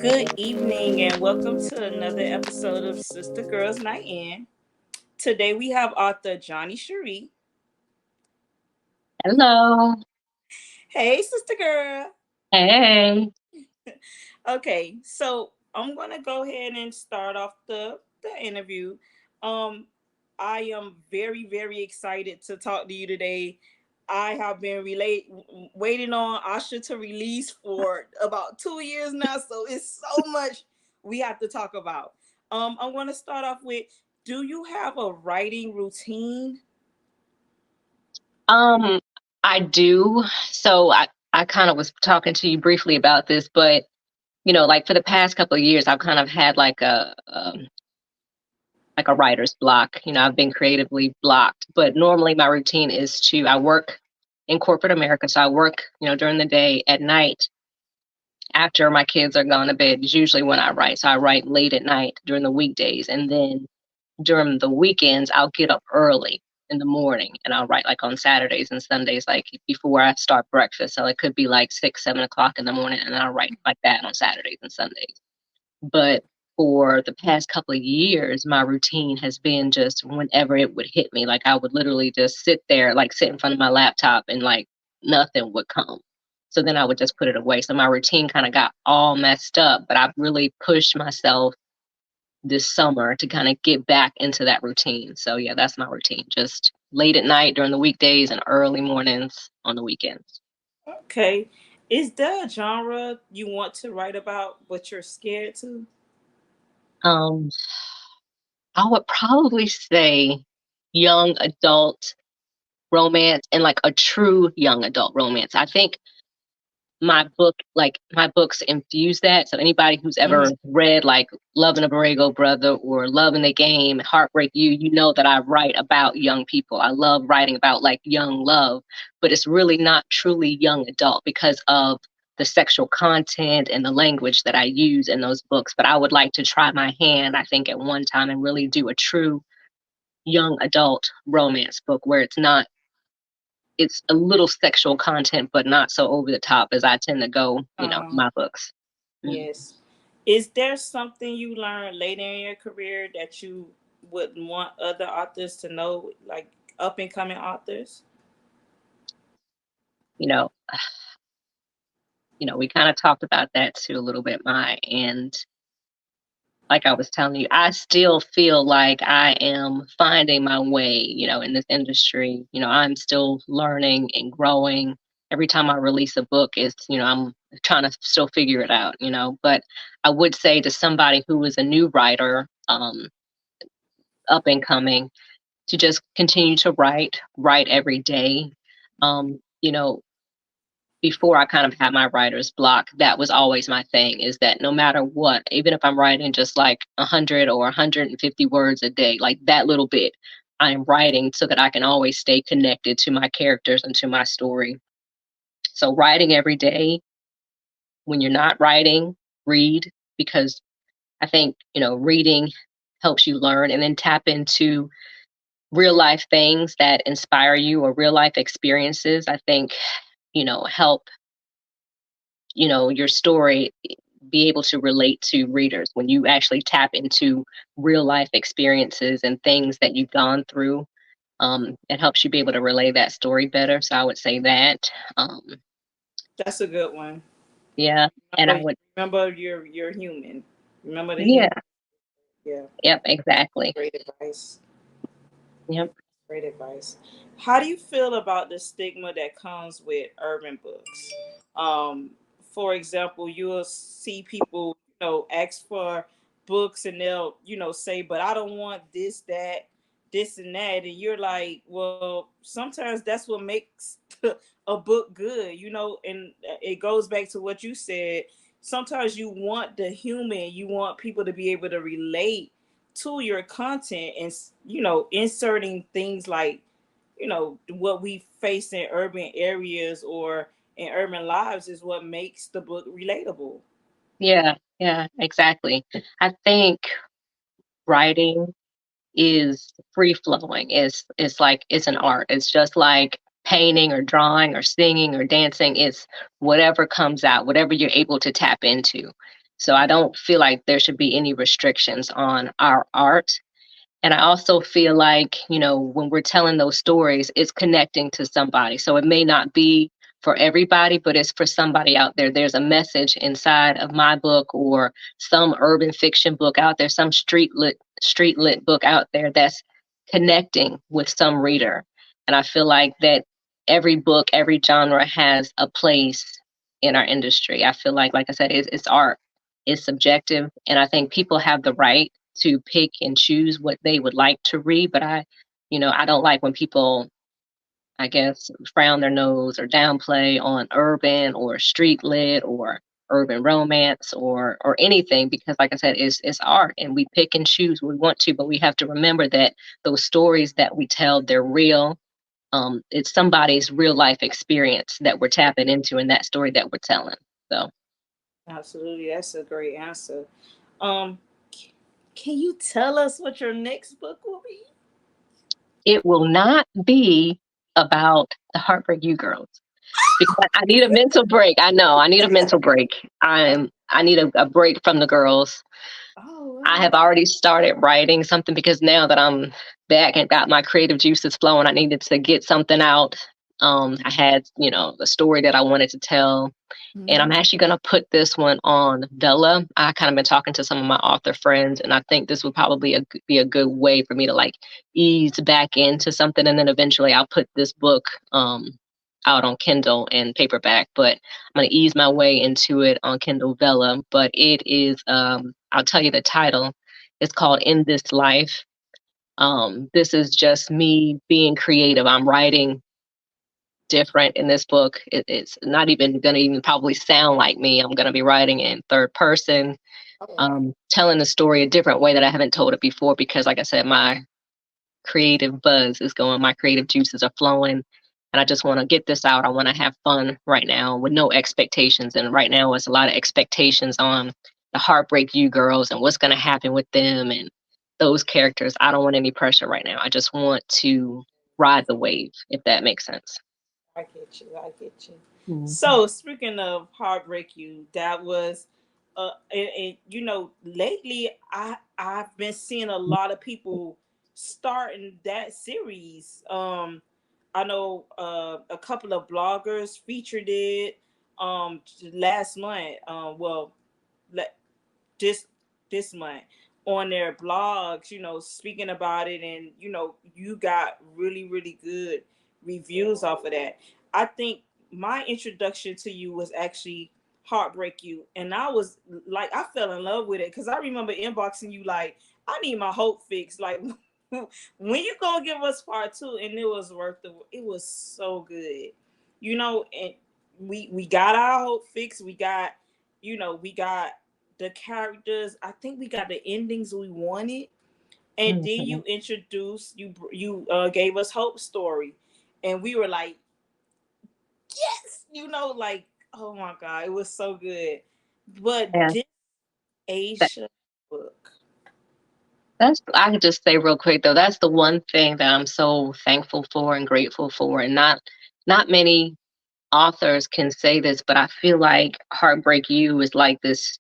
Good evening and welcome to another episode of Sistah Girls Night In. Today we have author Johnni Sherri. Hello. Hey, sister girl. Hey. Okay, so I'm gonna go ahead and start off the interview. Um, I am very excited to talk to you today. I have been waiting on Asha to release for about 2 years now, so it's so much we have to talk about. I'm gonna start off with: do you have a writing routine? Um, I do. So I kind of was talking to you briefly about this, but like for the past couple of years, I've kind of had like a writer's block. I've been creatively blocked, but normally my routine is I work in corporate America, so I work, during the day. At night, after my kids are gone to bed, is usually when I write. So I write late at night during the weekdays, and then during the weekends, I'll get up early in the morning and I'll write like on Saturdays and Sundays, like before I start breakfast. So it could be like 6, 7 o'clock in the morning, and I'll write like that on Saturdays and Sundays. But for the past couple of years, my routine has been just whenever it would hit me. Like I would literally just sit there, like sit in front of my laptop, and like nothing would come. So then I would just put it away. So my routine kind of got all messed up, but I've really pushed myself this summer to kind of get back into that routine. So yeah, that's my routine. Just late at night during the weekdays and early mornings on the weekends. Okay, is there a genre you want to write about but you're scared to? Um, I would probably say young adult romance, and like a true young adult romance. I think my books infuse that. So anybody who's ever read like Loving A Borrego Brother or Loving the Game, Heartbreak U, you know that I write about young people. I love writing about like young love, but it's really not truly young adult because of the sexual content and the language that I use in those books. But I would like to try my hand, I think, at one time and really do a true young adult romance book where it's a little sexual content, but not so over the top as I tend to go, in Uh-huh. my books. Mm. Yes. Is there something you learned later in your career that you would want other authors to know, like up and coming authors? You know, we kind of talked about that too a little bit, and like I was telling you, I still feel like I am finding my way, in this industry. I'm still learning and growing. Every time I release a book, I'm trying to still figure it out, But I would say to somebody who is a new writer, up and coming, to just continue to write every day. Um, you know, Before I kind of had my writer's block, that was always my thing, is that no matter what, even if I'm writing just like 100 or 150 words a day, like that little bit, I am writing so that I can always stay connected to my characters and to my story. So writing every day. When you're not writing, read, because I think, reading helps you learn, and then tap into real life things that inspire you, or real life experiences, I think, help, your story be able to relate to readers. When you actually tap into real life experiences and things that you've gone through, it helps you be able to relay that story better. So I would say that. That's a good one. Yeah. And I Remember, would, remember you're human. Remember the human. yeah, Yeah, yep, exactly. great advice. Yep. Great advice. How do you feel about the stigma that comes with urban books? Um, for example, you'll see people, ask for books and they'll, say, but I don't want this, that, this and that. And you're like, well, sometimes that's what makes a book good, and it goes back to what you said. Sometimes you want the human, you want people to be able to relate to your content, and inserting things like what we face in urban areas or in urban lives is what makes the book relatable. Yeah. Yeah, exactly. I think writing is free flowing. It's like it's an art. It's just like painting or drawing or singing or dancing. It's whatever comes out, whatever you're able to tap into. So I don't feel like there should be any restrictions on our art. And I also feel like, when we're telling those stories, it's connecting to somebody. So it may not be for everybody, but it's for somebody out there. There's a message inside of my book or some urban fiction book out there, some street lit book out there that's connecting with some reader. And I feel like that every book, every genre has a place in our industry. I feel like I said, it's art. It's subjective, and I think people have the right to pick and choose what they would like to read. But I don't like when people, I guess, frown their nose or downplay on urban or street lit or urban romance or anything, because like I said, it's art and we pick and choose what we want to, but we have to remember that those stories that we tell, they're real. It's somebody's real life experience that we're tapping into in that story that we're telling. So Absolutely, that's a great answer. Um, can you tell us what your next book will be? it will not be about the Heartbreak U girls, because I need a mental break. I know I need a mental break. I need a break from the girls. Oh I wow. have already started writing something because now that I'm back and got my creative juices flowing, I needed to get something out. I had, the story that I wanted to tell, and I'm Mhm. actually going to put this one on Vella. I kind of been talking to some of my author friends, and I think this would probably be a good way for me to like ease back into something. And then eventually I'll put this book out on Kindle and paperback. But I'm going to ease my way into it on Kindle Vella. But it is, I'll tell you the title. It's called In This Life. This is just me being creative. I'm writing different in this book. It's not even going to even probably sound like me. I'm going to be writing in third person, Oh wow. telling the story a different way that I haven't told it before because, like I said, my creative buzz is going, my creative juices are flowing. And I just want to get this out. I want to have fun right now with no expectations. And right now, it's a lot of expectations on the Heartbreak U girls and what's going to happen with them and those characters. I don't want any pressure right now. I just want to ride the wave, if that makes sense. I get you. I get you. Mhm. So speaking of Heartbreak You, that was, and lately I've been seeing a lot of people starting that series. I know a couple of bloggers featured it last month. Well, this this month on their blogs, speaking about it, and you got really really good reviews off of that. I think my introduction to you was actually Heartbreak You, and I was like, I fell in love with it because I remember inboxing you like, I need my hope fixed. Like, when you gonna give us part two? And it was worth the. It was so good, and we got our hope fixed. We got the characters. I think we got the endings we wanted, and then Mhm. you introduced you gave us Hope's story, and we were like, yes, like, oh my god, it was so good. But Yeah, this that, Asia book, that's. I could just say real quick though. That's the one thing that I'm so thankful for and grateful for, and not many authors can say this, but I feel like Heartbreak U is like this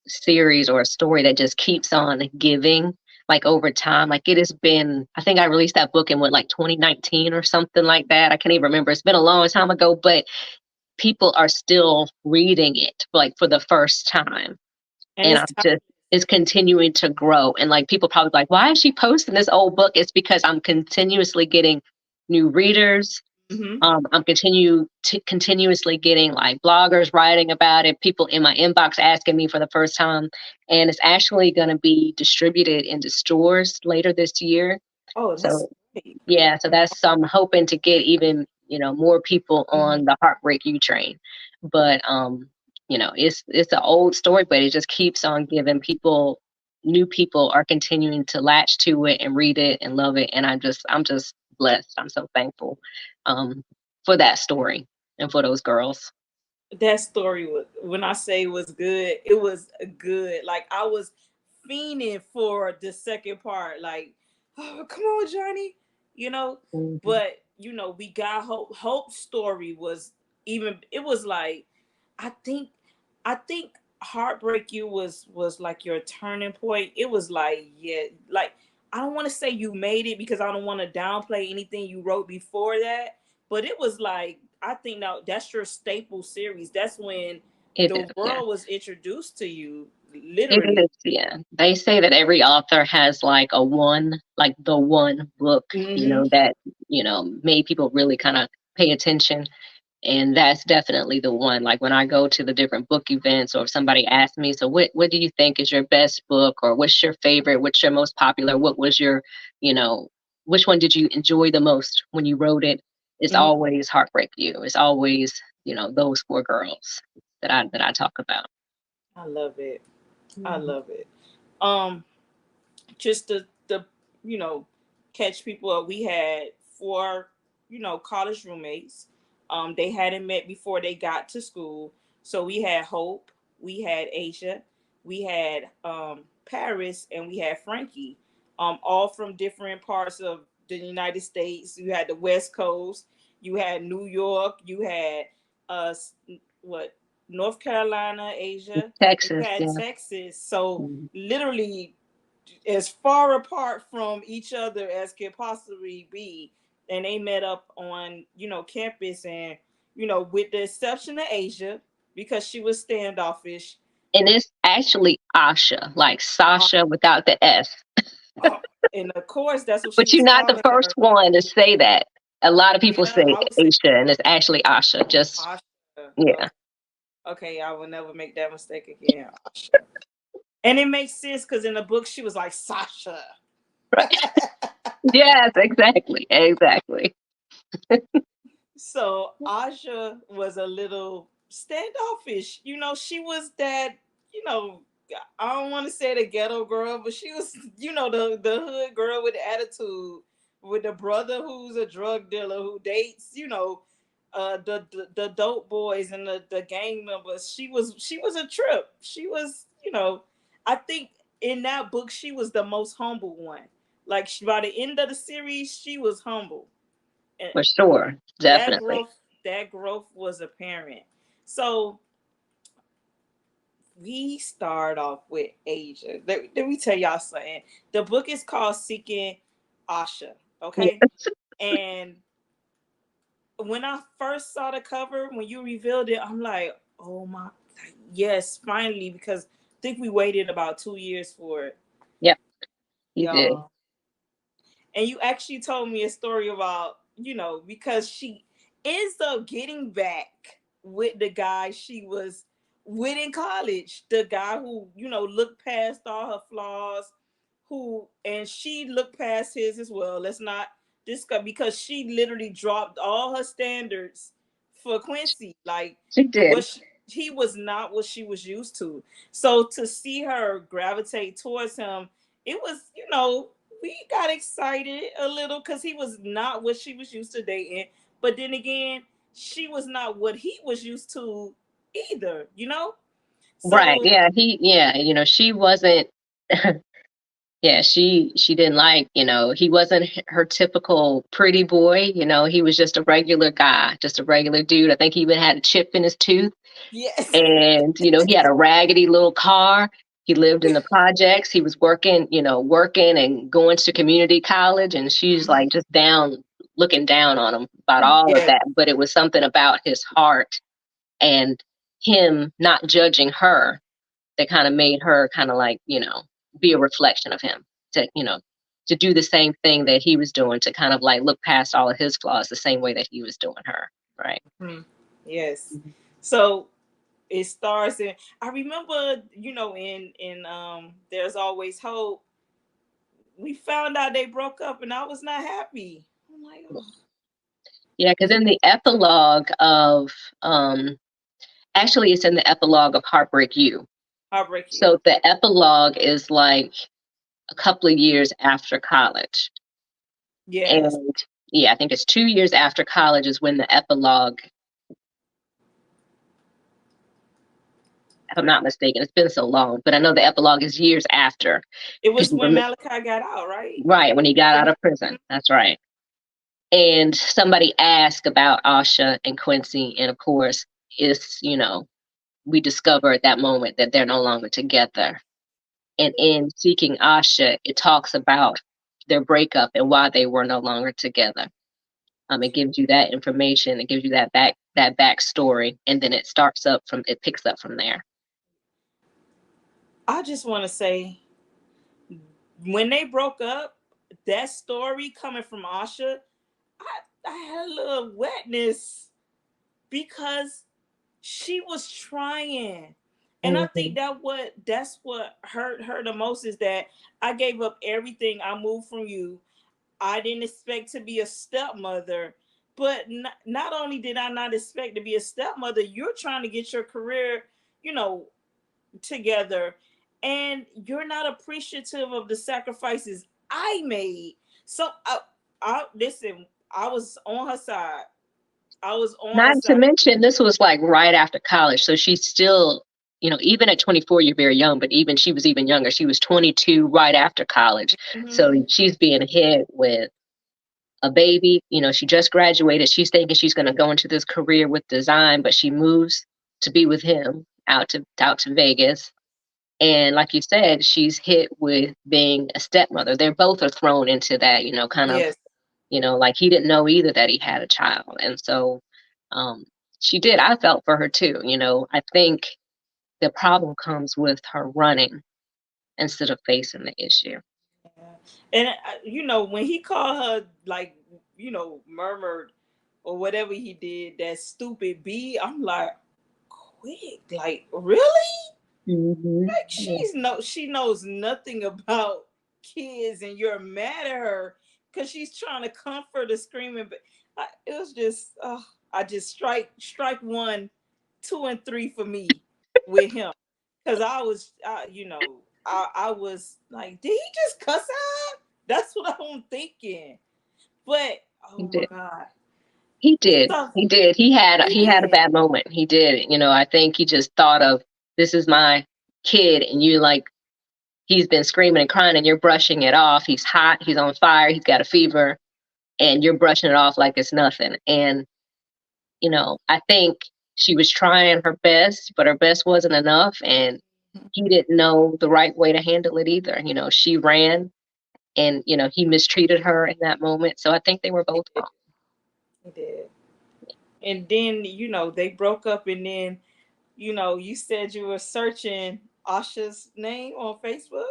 series or a story that just keeps on giving like over time. Like it has been, I think I released that book in what, like 2019 or something like that. I can't even remember. It's been a long time ago, but people are still reading it like for the first time. and And it's I'm just, it's continuing to grow. And like people probably like, why is she posting this old book? It's because I'm continuously getting new readers. mm-hmm. I'm continuously getting like bloggers writing about it, people in my inbox asking me for the first time, and it's actually going to be distributed into stores later this year. Oh, that's So great. yeah, so that's so I'm hoping to get even more people Mm-hmm. on the Heartbreak U train. But it's an old story, but it just keeps on giving people. New people are continuing to latch to it and read it and love it, and I'm just blessed. I'm so thankful um, for that story and for those girls. That story was, when I say it was good, it was good. Like, I was fiending for the second part. Like, oh, come on, Johnny. You know, Mhm. but we got Hope. Hope's story was even. It was like, I think, I think. Heartbreak You was like your turning point. It was like, yeah, like I don't want to say you made it because I don't want to downplay anything you wrote before that, but it was like I think now that's your staple series. That's when It the is, yeah. world was introduced to you, It literally. is, yeah. They say that every author has like a one, like the one book, Hmm. that, made people really kind of pay attention. And that's definitely the one. Like when I go to the different book events, or if somebody asks me, so what do you think is your best book, or what's your favorite, what's your most popular, what was your, you know, which one did you enjoy the most when you wrote it? It's Hmm. always Heartbreak You. It's always, those four girls that I talk about. I love it. I Mhm. love it. Um, just the you know catch people up. We had four college roommates. They hadn't met before they got to school, so we had Hope, we had Asia, we had Paris, and we had Frankie. All from different parts of the United States. You had the West Coast, you had New York, you had uh what North Carolina, Asia, and you Texas, had yeah. Texas. So Mhm. literally as far apart from each other as could possibly be. And they met up on, campus, and, with the exception of Asia, because she was standoffish. And it's actually Asha, like Uh, Sasha without the S. uh, and of course, that's what she But you're was not the calling first her. one to say that. A lot of people Yeah, say I would say Aisha, and it's actually Asha. Just, Asha. yeah, Okay, okay, I will never make that mistake again. Asha. And it makes sense because in the book she was like Sasha. right. Yes, exactly, exactly. So Aja was a little standoffish. She was that, you know, I don't want to say the ghetto girl, but she was, the hood girl with the attitude, with the brother who's a drug dealer who dates, the dope boys and the gang members. She was a trip. She was, I think in that book she was the most humble one. Like by the end of the series, she was humble, and For sure, that definitely. growth that growth was apparent. So we start off with Asia. Let me tell y'all something. The book is called Seeking Asha. Okay. Yeah. And when I first saw the cover, when you revealed it, I'm like, oh my, yes, finally, because I think we waited about 2 years for it, Yep, you did. y'all. And you actually told me a story about, because she ends up getting back with the guy she was with in college, the guy who, looked past all her flaws, and she looked past his as well. Let's not discuss, because she literally dropped all her standards for Quincy. Like, She did. he was not what she was used to. So to see her gravitate towards him, it was, we got excited a little because he was not what she was used to dating. But then again, she was not what he was used to either. Right. So Yeah. Yeah. She wasn't. Yeah. She didn't like. He wasn't her typical pretty boy. He was just a regular guy, just a regular dude. I think he even had a chip in his tooth. yes. And he had a raggedy little car. He lived in the projects. He was working and going to community college, and she's like just looking down on him about all of Yes. that. But it was something about his heart and him not judging her that kind of made her kind of like be a reflection of him, to do the same thing that he was doing, to kind of like look past all of his flaws the same way that he was doing her, right? Mhm. Yes. So it stars in. I remember, in There's Always Hope. We found out they broke up, and I was not happy. I'm like, oh, Yeah, because in the epilogue of actually it's in the epilogue of Heartbreak U. Heartbreak You. So the epilogue is like a couple of years after college. Yes. And yeah, I think it's 2 years after college is when the epilogue, if I'm not mistaken, it's been so long, but I know the epilogue is years after. It Because was when Malachi got out, right? right, when he got out Didn't of he? prison. That's right. And somebody asked about Asha and Quincy, and of course, it's we discover at that moment that they're no longer together. And in Seeking Asha, it talks about their breakup and why they were no longer together. It gives you that information, it gives you that backstory, and then it picks up from there. I just want to say, when they broke up, that story coming from Asha, I had a little wetness because she was trying. And I think Hmm. that's what hurt her the most, is that I gave up everything. I moved from you. I didn't expect to be a stepmother, but not only did I not expect to be a stepmother, you're trying to get your career, you know, together, and you're not appreciative of the sacrifices I made. So I listen. I was on her side. I was on her Not to side. mention, this was like right after college. So she's still, even at 24, you're very young, but even she was even younger. She was 22 right after college. So Hmm. she's being hit with a baby. She just graduated. She's thinking she's going to go into this career with design, but she moves to be with him out to Vegas. And like you said, she's hit with being a stepmother. They're both are thrown into that, kind of, Yes. like he didn't know either that he had a child. And so um, she did. I felt for her too. I think the problem comes with her running instead of facing the issue. Yeah. And when he called her, like, murmured or whatever he did, that stupid B, I'm like, quick, like, really? Hmm. Like, Yeah, she knows nothing about kids, and you're mad at her because she's trying to comfort a screaming. But it was just, I just strike one, two, and three for me with him, because I was like, did he just cuss out? That's what I'm thinking. But he oh my did. god, He did. so He did. He had a yeah, bad moment. He did. I think he just thought of, this is my kid, and you like, he's been screaming and crying, and you're brushing it off. He's hot. He's on fire. He's got a fever, and you're brushing it off like it's nothing. And I think she was trying her best, but her best wasn't enough, and he didn't know the right way to handle it either. She ran, and he mistreated her in that moment. So I think they were he both did. wrong. He did. And then they broke up, and then you said you were searching Asha's name on Facebook,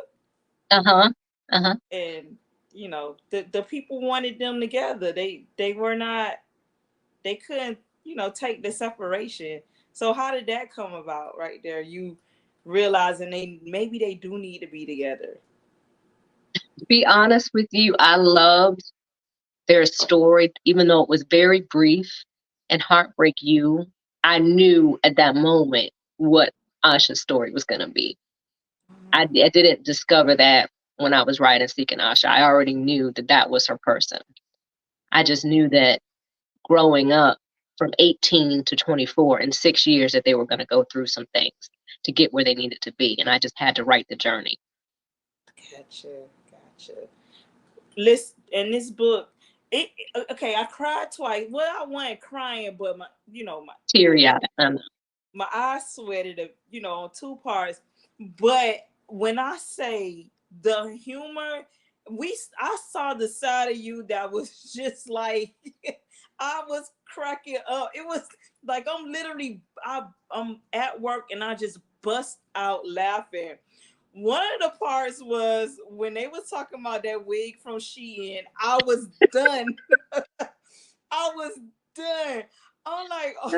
Uh huh. Uh huh. and the people wanted them together. They were not. They couldn't take the separation. So how did that come about? Right there, you realizing they do need to be together. To be honest with you, I loved their story, even though it was very brief. And Heartbreak U, I knew at that moment what Asha's story was going to be. I didn't discover that when I was writing Seeking Asha. I already knew that that was her person. I just knew that growing up from 18 to 24 in 6 years that they were going to go through some things to get where they needed to be. And I just had to write the journey. Gotcha, gotcha. List in this book. Okay. I cried twice. Well, I wasn't crying, but Teary eyed. my eyes sweated, on two parts. But when I say the humor, I saw the side of you that was just like, I was cracking up. It was like I'm at work and I just bust out laughing. One of the parts was when they was talking about that wig from Shein. I was done. I was done. I'm like, oh.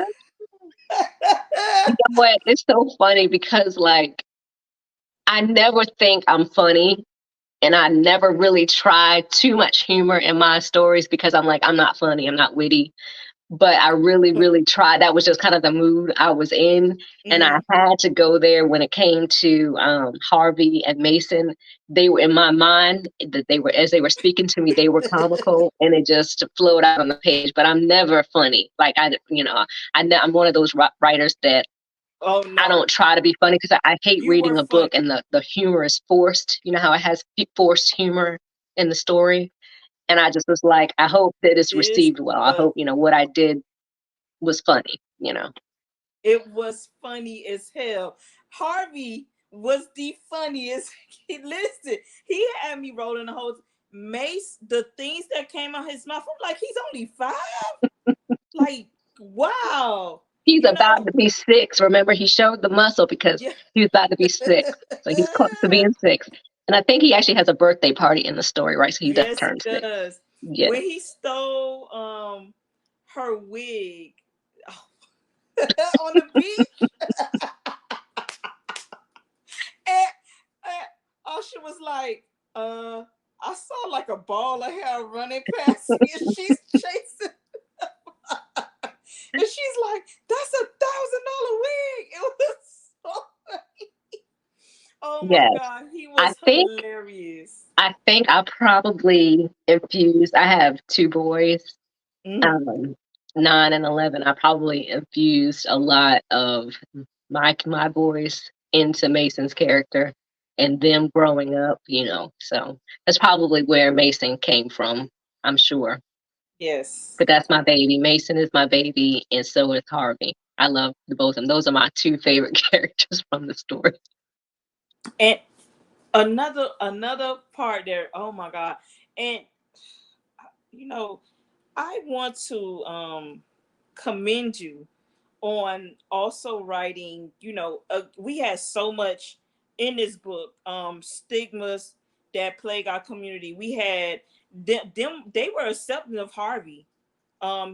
You know what? It's so funny because, like, I never think I'm funny, and I never really try too much humor in my stories because I'm like, I'm not funny, I'm not witty. But I really, really tried. That was just kind of the mood I was in. And I Mhm. had to go there when it came to Harvey and Mason. They were in my mind that they were, as they were speaking to me, they were comical and it just flowed out on the page. But I'm never funny. Like, I'm one of those writers that Oh I no, don't try to be funny because I hate you were reading a funny. book and the humor is forced. You know how it has forced humor in the story. And I just was like, I hope that it's This received well. I was hope, what I did was funny. It was funny as hell. Harvey was the funniest. Listen, he had me rolling the whole Mace. The things that came out his mouth, I'm like, he's only 5. Like, wow. He's You about know, to be 6. Remember, he showed the muscle because yeah. he was about to be 6. So he's close to being 6. And I think he actually has a birthday party in the story, right? So he does Yes, he turn 6. does. Yeah. When he stole her wig on the beach, and, Usher was like, I saw like a ball of hair running past me, and she's chasing, and she's like, "That's $1,000 wig." It was so. Oh my Yes. god, he I was think hilarious. I probably infused. I have 2 boys, Mm, um, 9 and 11. I probably infused a lot of my boys into Mason's character and them growing up, So that's probably where Mason came from, I'm sure. yes. But that's my baby. Mason is my baby, and so is Harvey. I love the both of them. Those are my 2 favorite characters from the story. And another part there. Oh my god. And you know, I want to commend you on also writing, we had so much in this book, stigmas that plague our community. We had them they were accepting of Harvey.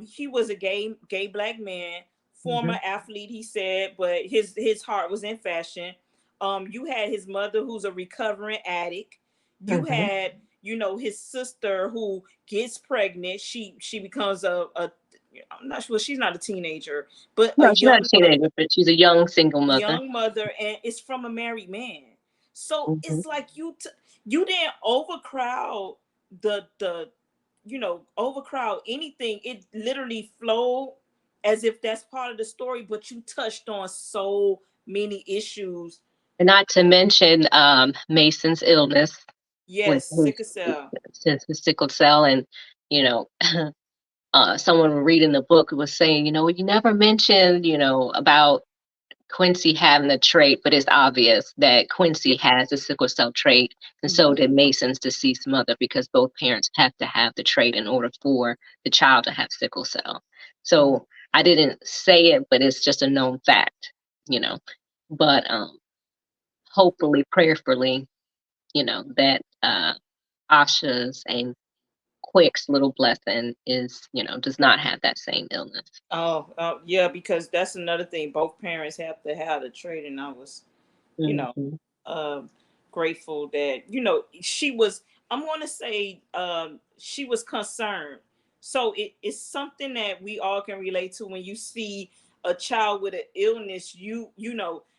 He was a gay black man, former Hmm. athlete, he said, but his heart was in fashion. You had his mother who's a recovering addict. You Hmm. had, his sister who gets pregnant. She becomes a I'm not sure, she's not a teenager, but a No, she's not a young mother, teenager, but she's a young single mother. and it's from a married man. So Hmm. it's like you didn't overcrowd the overcrowd anything. It literally flowed as if that's part of the story, but you touched on so many issues. And not to mention Mason's illness with Yes, his, sickle cell. his sickle cell, and you know, someone reading the book was saying, you never mentioned, about Quincy having the trait, but it's obvious that Quincy has the sickle cell trait, and so Mm-hmm. did Mason's deceased mother, because both parents have to have the trait in order for the child to have sickle cell. Mm-hmm. So I didn't say it, but it's just a known fact, you know. But hopefully, prayerfully, that Asha's and Quick's little blessing is, does not have that same illness. Yeah, because that's another thing. Both parents have to have the trait, and I was, you know, Hmm. um, grateful that she was. I'm going to say she was concerned. So it's something that we all can relate to when you see a child with an illness.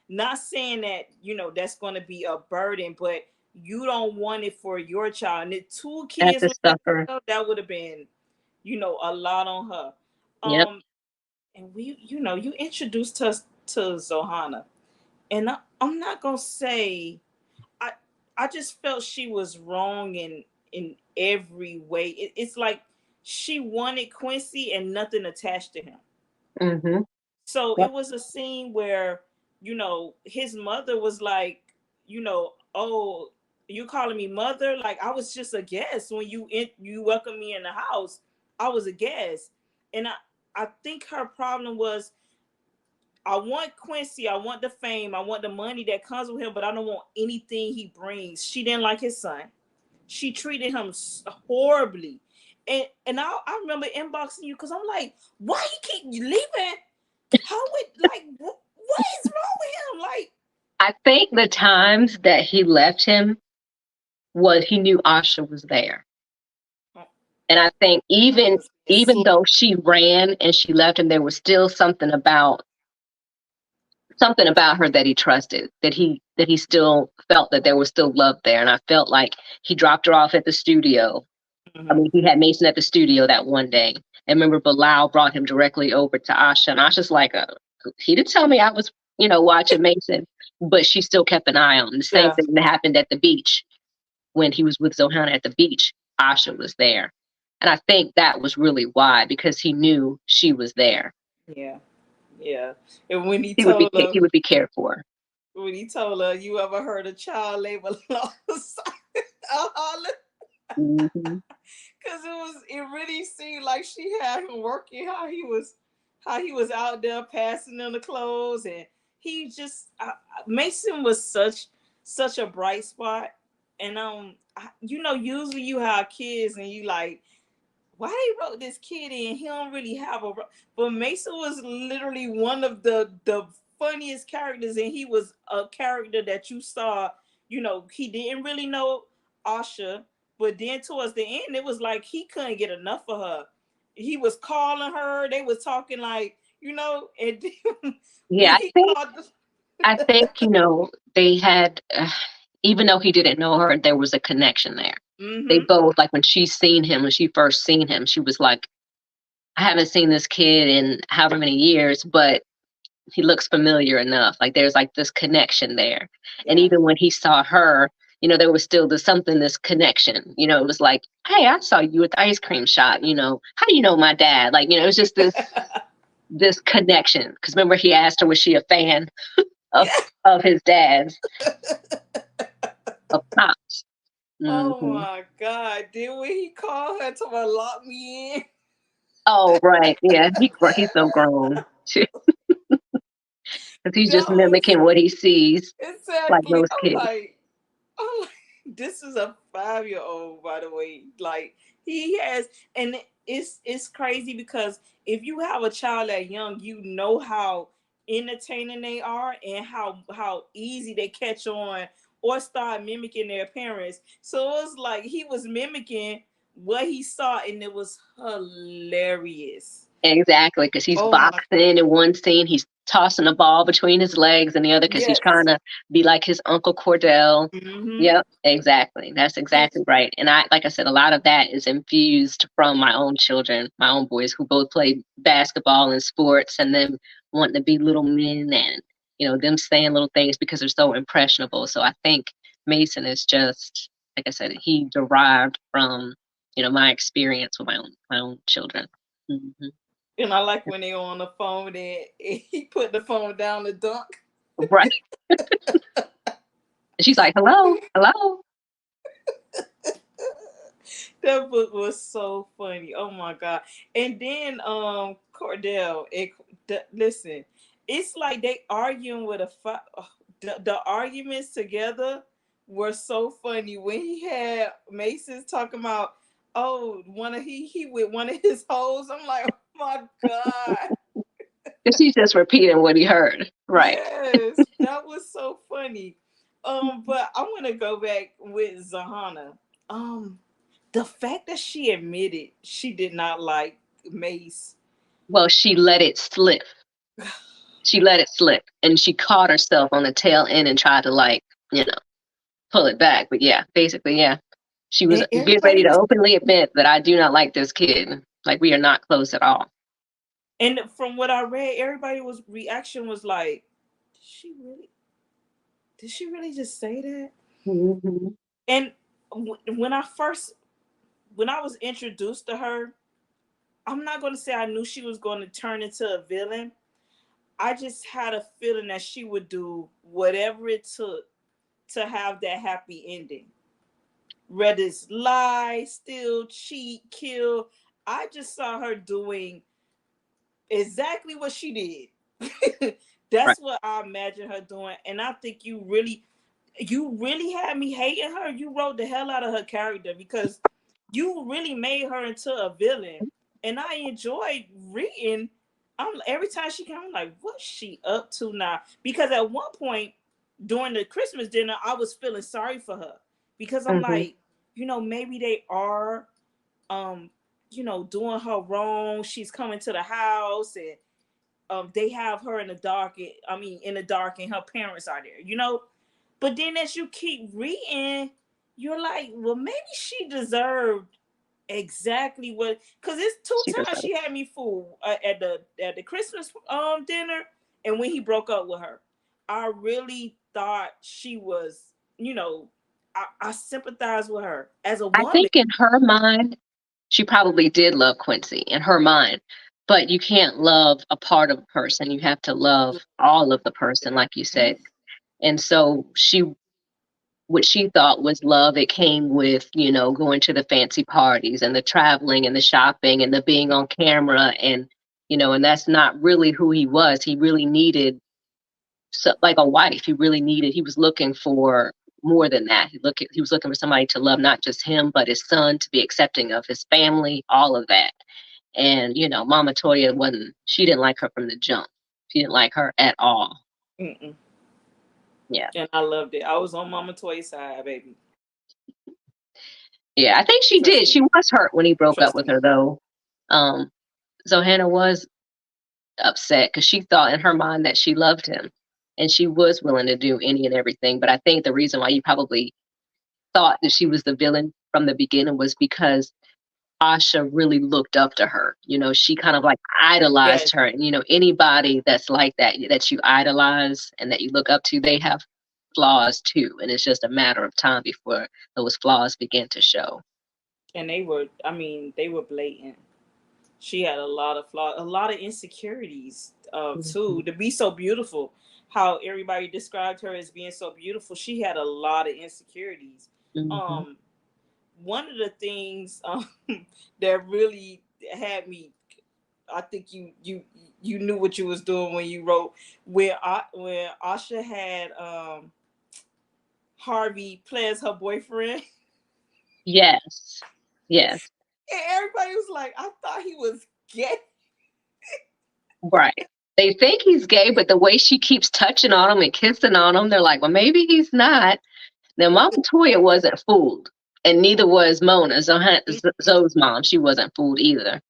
Not saying that that's going to be a burden, but you don't want it for your child. And the 2 As kids a with sickle sufferer. cell, that would have been a lot on her. Yep. And you introduced us to Zohana, and I'm not gonna say I I just felt she was wrong in every way. It's like she wanted Quincy and nothing attached to him. Hmm. So Yep. it was a scene where his mother was like, oh, you calling me mother? Like I was just a guest when you welcomed me in the house. I was a guest, and I think her problem was, I want Quincy, I want the fame, I want the money that comes with him, but I don't want anything he brings. She didn't like his son. She treated him horribly. And I remember inboxing you because I'm like, why he keep leaving? How would, like, what is wrong with him? Like, I think the times that he left him was he knew Asha was there. oh, And I think he even was being even slick. though she ran and she left him, there was still something about her that he trusted, that he still felt that there was still love there. And I felt like he dropped her off at the studio. I Mm-hmm. mean, he had Mason at the studio that one day. And remember, Bilal brought him directly over to Asha. And Asha's like, he didn't tell me I was, watching Mason, but she still kept an eye on him. The same Yeah, thing that happened at the beach when he was with Zohana at the beach. Asha was there. And I think that was really why, because he knew she was there. yeah, Yeah. And when he He would be told her, he would be cared for. you ever heard a child labor alongside a holler? Hmm. Because it really seemed like she had him working, how he was out there passing them the clothes, and he just Mason was such a bright spot. And usually you have kids and you like, why they wrote this kid in? He don't really have a. But Mason was literally one of the funniest characters, and he was a character that you saw. He didn't really know Asha, but then towards the end, it was like he couldn't get enough of her. He was calling her. They was talking like, and then when Yeah, he called. I think they had, even though he didn't know her, there was a connection there. They Mm-hmm. both, like when when she first seen him, she was like, I haven't seen this kid in however many years, but he looks familiar enough. Like there's like this connection there. And Yeah. even when he saw her, there was still this connection. It was like, hey, I saw you at the ice cream shop. How do you know my dad? Like, it was just this connection. Because remember, he asked her, was she a fan of Yeah. of his dad's, of Pops? Oh Hmm. my God! Then when he called her to lock me in. Oh, right. Yeah, he's so grown. Because he's That just was mimicking what he sees, like exactly. most kids. I'm like, this is a 5-year-old, by the way. Like he has, and it's crazy because if you have a child that young, you know how entertaining they are and how easy they catch on or start mimicking their parents. So it was like he was mimicking what he saw, and it was hilarious. Exactly, because he's Oh my, boxing in one scene, he's tossing a ball between his legs, and the other because he's trying yes. to be like his Uncle Cordell. Mm-hmm. Yep, exactly. That's exactly right. And like I said, a lot of that is infused from my own children, my own boys who both play basketball and sports, and them wanting to be little men, and them saying little things because they're so impressionable. So I think Mason is just, like I said, he derived from my experience with my own children. Hmm. And I like when they on the phone and he put the phone down to dunk. Right. And she's like, hello, hello. That book was so funny. Oh my God. And then Cordell, listen, it's like they arguing with the arguments together were so funny when he had Mason's talking about, oh, one of he with one of his hoes. I'm like, oh my God. And she's just repeating what he heard. Right. Yes, that was so funny. But I want to go back with Zahana. Um, the fact that she admitted she did not like Mace. Well, she let it slip. She let it slip. And she caught herself on the tail end and tried to, like, you know, pull it back. But yeah, basically, yeah. She was And getting everybody ready to was, openly admit that I do not like this kid. Like, we are not close at all. and from what I read, everybody was reaction was like, did she really? Did she really just say that? Hmm. And when I was introduced to her, I'm not going to say I knew she was going to turn into a villain. I just had a feeling that she would do whatever it took to have that happy ending. Whether it's lie, steal, cheat, kill. I just saw her doing exactly what she did. Right. That's what I imagine her doing. And I think you really had me hating her. You wrote the hell out of her character because you really made her into a villain. And I enjoyed reading. Every time she came, I'm like, what's she up to now? Because at one point during the Christmas dinner, I was feeling sorry for her because I'm Hmm. like, maybe they are, um, doing her wrong. She's coming to the house and they have her in the dark. In the dark, and her parents are there. But then as you keep reading, you're like, well, maybe she deserved exactly what. Because it's two She times deserves. she had me fooled at the Christmas dinner, and when he broke up with her, I really thought she was. I sympathize with her as a I woman. think in her mind, she probably did love Quincy in her mind. but you can't love a part of a person. You have to love all of the person, like you Mhm. said. And so what she thought was love, it came with, going to the fancy parties and the traveling and the shopping and the being on camera, and that's not really who he was. He really needed, so, like a wife. He was looking for more than that. He was looking for somebody to love not just him, but his son, to be accepting of his family, all of that. And, Mama Toya she didn't like her from the jump. She didn't like her at all. Mm-mm. Yeah. And I loved it. I was on Mama Toy's side, baby. Yeah, I think she Trust did. me. She was hurt when he broke up Trust with me. her, though. Um, so Hannah was upset because she thought in her mind that she loved him and she was willing to do any and everything. But I think the reason why you probably thought that she was the villain from the beginning was because Asha really looked up to her. She kind of like idolized Yes. her. And, anybody that's like that, that you idolize and that you look up to, they have flaws too. And it's just a matter of time before those flaws begin to show. And they were, I mean, they were blatant. She had a lot of flaws, a lot of insecurities, too. Mhm. To be so beautiful, how everybody described her as being so beautiful, she had a lot of insecurities. Mhm. Um, One of the things that really had me, I think you knew what you was doing when you wrote when Asha had Harvey play as her boyfriend, Yes. Yes. and everybody was like, "I thought he was gay." Right. They think he's gay, but the way she keeps touching on him and kissing on him, they're like, well, maybe he's not. Now, Mama Toya wasn't fooled, and neither was Mona, Zoe's mom. She wasn't fooled either.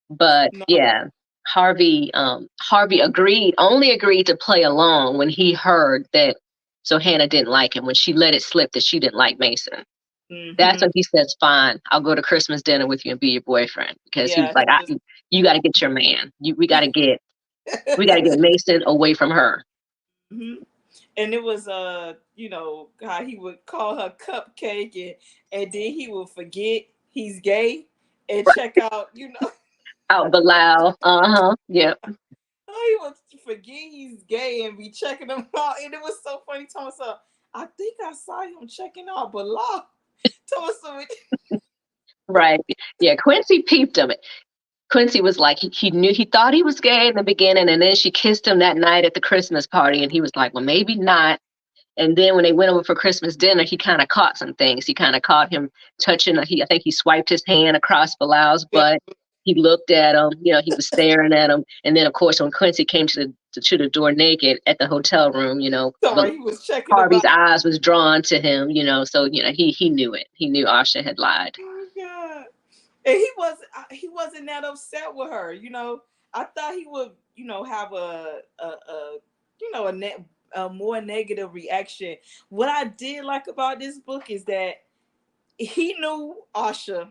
But No. yeah, Harvey only agreed to play along when he heard that Hannah didn't like him, when she let it slip that she didn't like Mason. That's Mm-hmm. when he says, fine, I'll go to Christmas dinner with you and be your boyfriend. Because he was Yeah, like, he was. you got to get your man. We got to get Mason away from her. Mhm. And it was how he would call her cupcake, and then he would forget he's gay and check out, Out Bilal. Uh-huh. Yep. he would forget he's gay and be checking him out. And it was so funny. Thomas, I think I saw him checking out Bilal. Thomas, Right. Yeah, Quincy peeped him. Quincy was like, he thought he was gay in the beginning, and then she kissed him that night at the Christmas party, and he was like, well, maybe not. And then when they went over for Christmas dinner, he kind of caught some things. He kind of caught him touching. I think he swiped his hand across Bilal's yeah, butt. He looked at him. He was staring at him. And then, of course, when Quincy came to the door naked at the hotel room, sorry, he was checking him Harvey's out. eyes was drawn to him. So he knew it. He knew Asha had lied. Oh God. And he wasn't that upset with her. I thought he would have a more negative reaction. What I did like about this book is that he knew Asha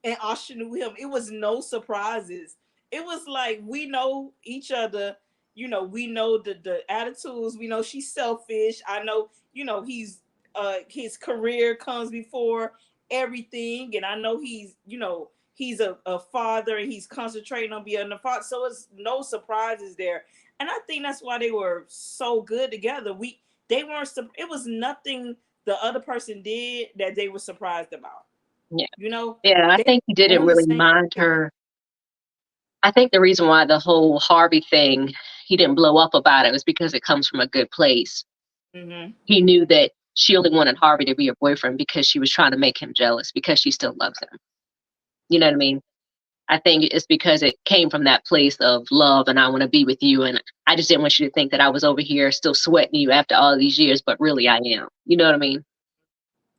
and Asha knew him. It was no surprises. It was like we know each other. We know the attitudes. We know she's selfish. I know, he's his career comes before everything. And I know he's a father and he's concentrating on being a father. So it's no surprises there. And I think that's why they were so good together. They weren't it was nothing the other person did that they were surprised about. Yeah. You know, Yeah, I they think he were didn't on the really same mind page. her. I think the reason why the whole Harvey thing, he didn't blow up about it, was because it comes from a good place. Mm-hmm. He knew that she only wanted Harvey to be her boyfriend because she was trying to make him jealous, because she still loves him. You know what I mean? I think it's because it came from that place of love and I want to be with you. And I just didn't want you to think that I was over here still sweating you after all these years, but really I am. You know what I mean?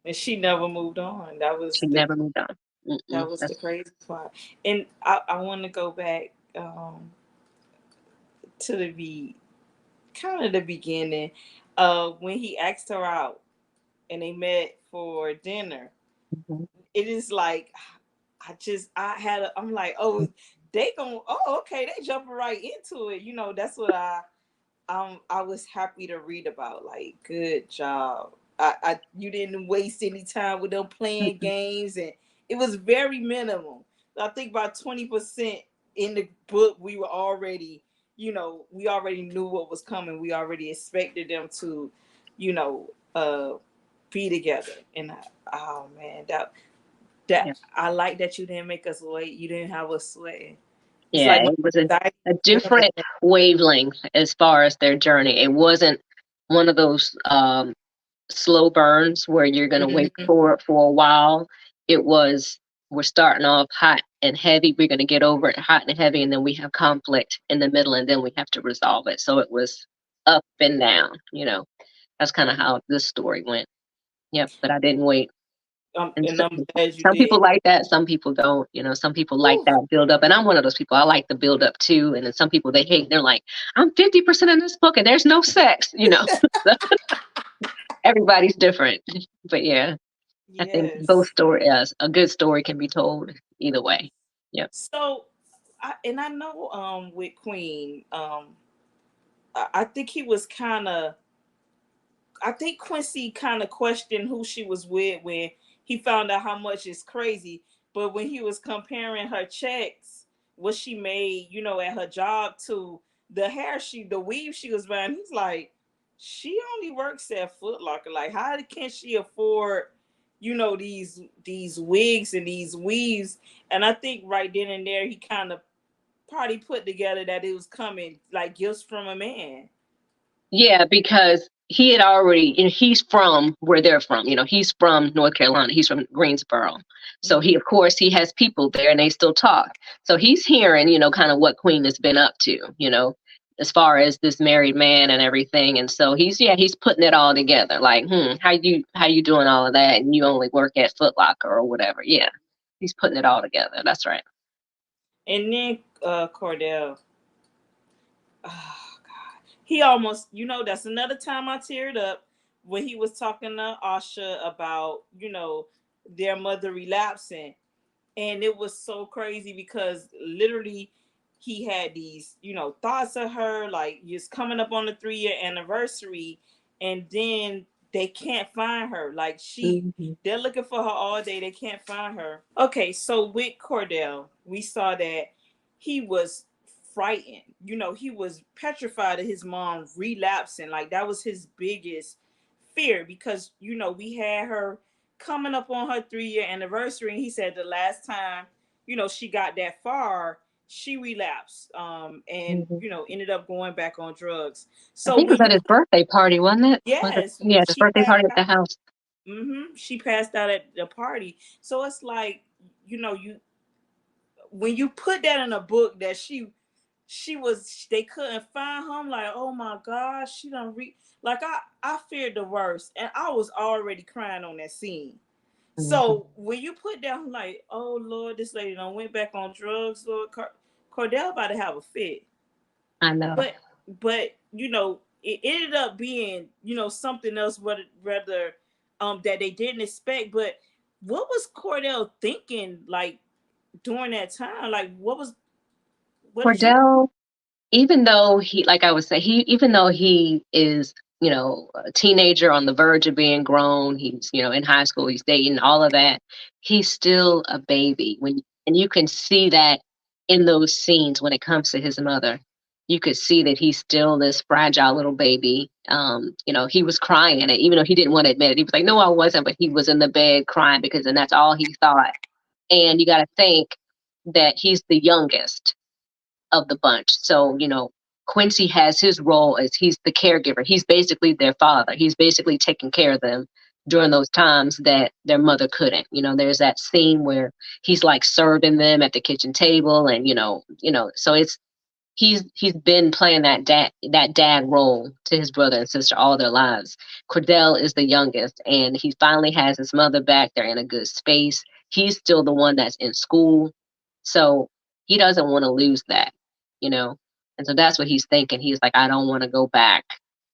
And she never moved on. That was She the never moved on. that was the That's crazy part. And I want to go back to kind of the beginning, when he asked her out and they met for dinner. mhm. It is like I'm like, oh, they going oh, okay, they jumping right into it. That's what I was happy to read about. Like, good job. You didn't waste any time with them playing Mm-mm. games, and it was very minimal. I think about 20%. in the book we were already, we already knew what was coming. We already expected them to, you know, be together. And oh man, Yeah. I like that you didn't make us wait. You didn't have us sweating. It's Yeah, like my it was anxiety a went different away. wavelength as far as their journey. It wasn't one of those slow burns where you're going to wait Mhm. for it for a while. It was, we're starting off hot and heavy. We're going to get over it hot and heavy, and then we have conflict in the middle, and then we have to resolve it. So it was up and down. That's kind of how this story went. Yep, but I didn't wait. And And I'm glad you some did. people like that, some people don't. Some people like Whew. that build up, and I'm one of those people. I like the build up too. And then some people they hate. They're like, I'm 50% in this book, and there's no sex. Everybody's different. But yeah, I think both Yes. story, a good story can be told either way. Yep. So, I know with Queen, I think he was kind of, I think Quincy kind of questioned who she was with when he found out how much is crazy. But when he was comparing her checks, what she made, at her job to the weave she was buying, he's like, she only works at Foot Locker. Like, how can she afford, these wigs and these weaves? And I think right then and there, he kind of probably put together that it was coming like gifts from a man. Yeah, because he had already, he's from where they're from. He's from North Carolina. He's from Greensboro. So he, Mm-hmm. of course, he has people there and they still talk. So he's hearing, kind of what Queen has been up to, as far as this married man and everything. And so he's putting it all together. Like, how you doing all of that? And you only work at Foot Locker or whatever. Yeah. He's putting it all together. That's right. And then Cordell, oh God, he almost, that's another time I teared up when he was talking to Asha about, their mother relapsing. And it was so crazy because literally he had these, thoughts of her, like just coming up on the 3-year anniversary, and then they can't find her. Like Hmm. they're looking for her all day, they can't find her. Okay, so with Cordell, we saw that he was frightened. He was petrified of his mom relapsing. Like that was his biggest fear because we had her coming up on her 3-year anniversary, and he said the last time she got that far, she relapsed, and Hmm. ended up going back on drugs. I So think it was when at you, his birthday party, wasn't it? yes, Yeah, his she birthday passed party at the out. house. She passed out at the party. So it's like, you when you put that in a book that she was, they couldn't find her. I'm like, oh my gosh, she done like I feared the worst, and I was already crying on that scene. Hmm. So when you put down like, oh Lord, this lady done went back on drugs, Lord, Cordell about to have a fit. I know. But it ended up being something else, rather that they didn't expect. But what was Cordell thinking like during that time? Like what did you? Cordell, even though he, like I would say, even though he is, a teenager on the verge of being grown, he's, in high school, he's dating, all of that, he's still a baby. And you can see that in those scenes when it comes to his mother. You could see that he's still this fragile little baby. He was crying, and even though he didn't want to admit it, he was like, "No, I wasn't," but he was in the bed crying because, and that's all he thought. And you got to think that he's the youngest of the bunch. So, Quincy has his role as he's the caregiver. He's basically their father. He's basically taking care of them during those times that their mother couldn't. There's that scene where he's like serving them at the kitchen table and so he's been playing that dad role to his brother and sister all their lives. Cordell is the youngest, and he finally has his mother back. They're in a good space. He's still the one that's in school, so he doesn't want to lose that, you know. And so that's what he's thinking. He's like, I don't want to go back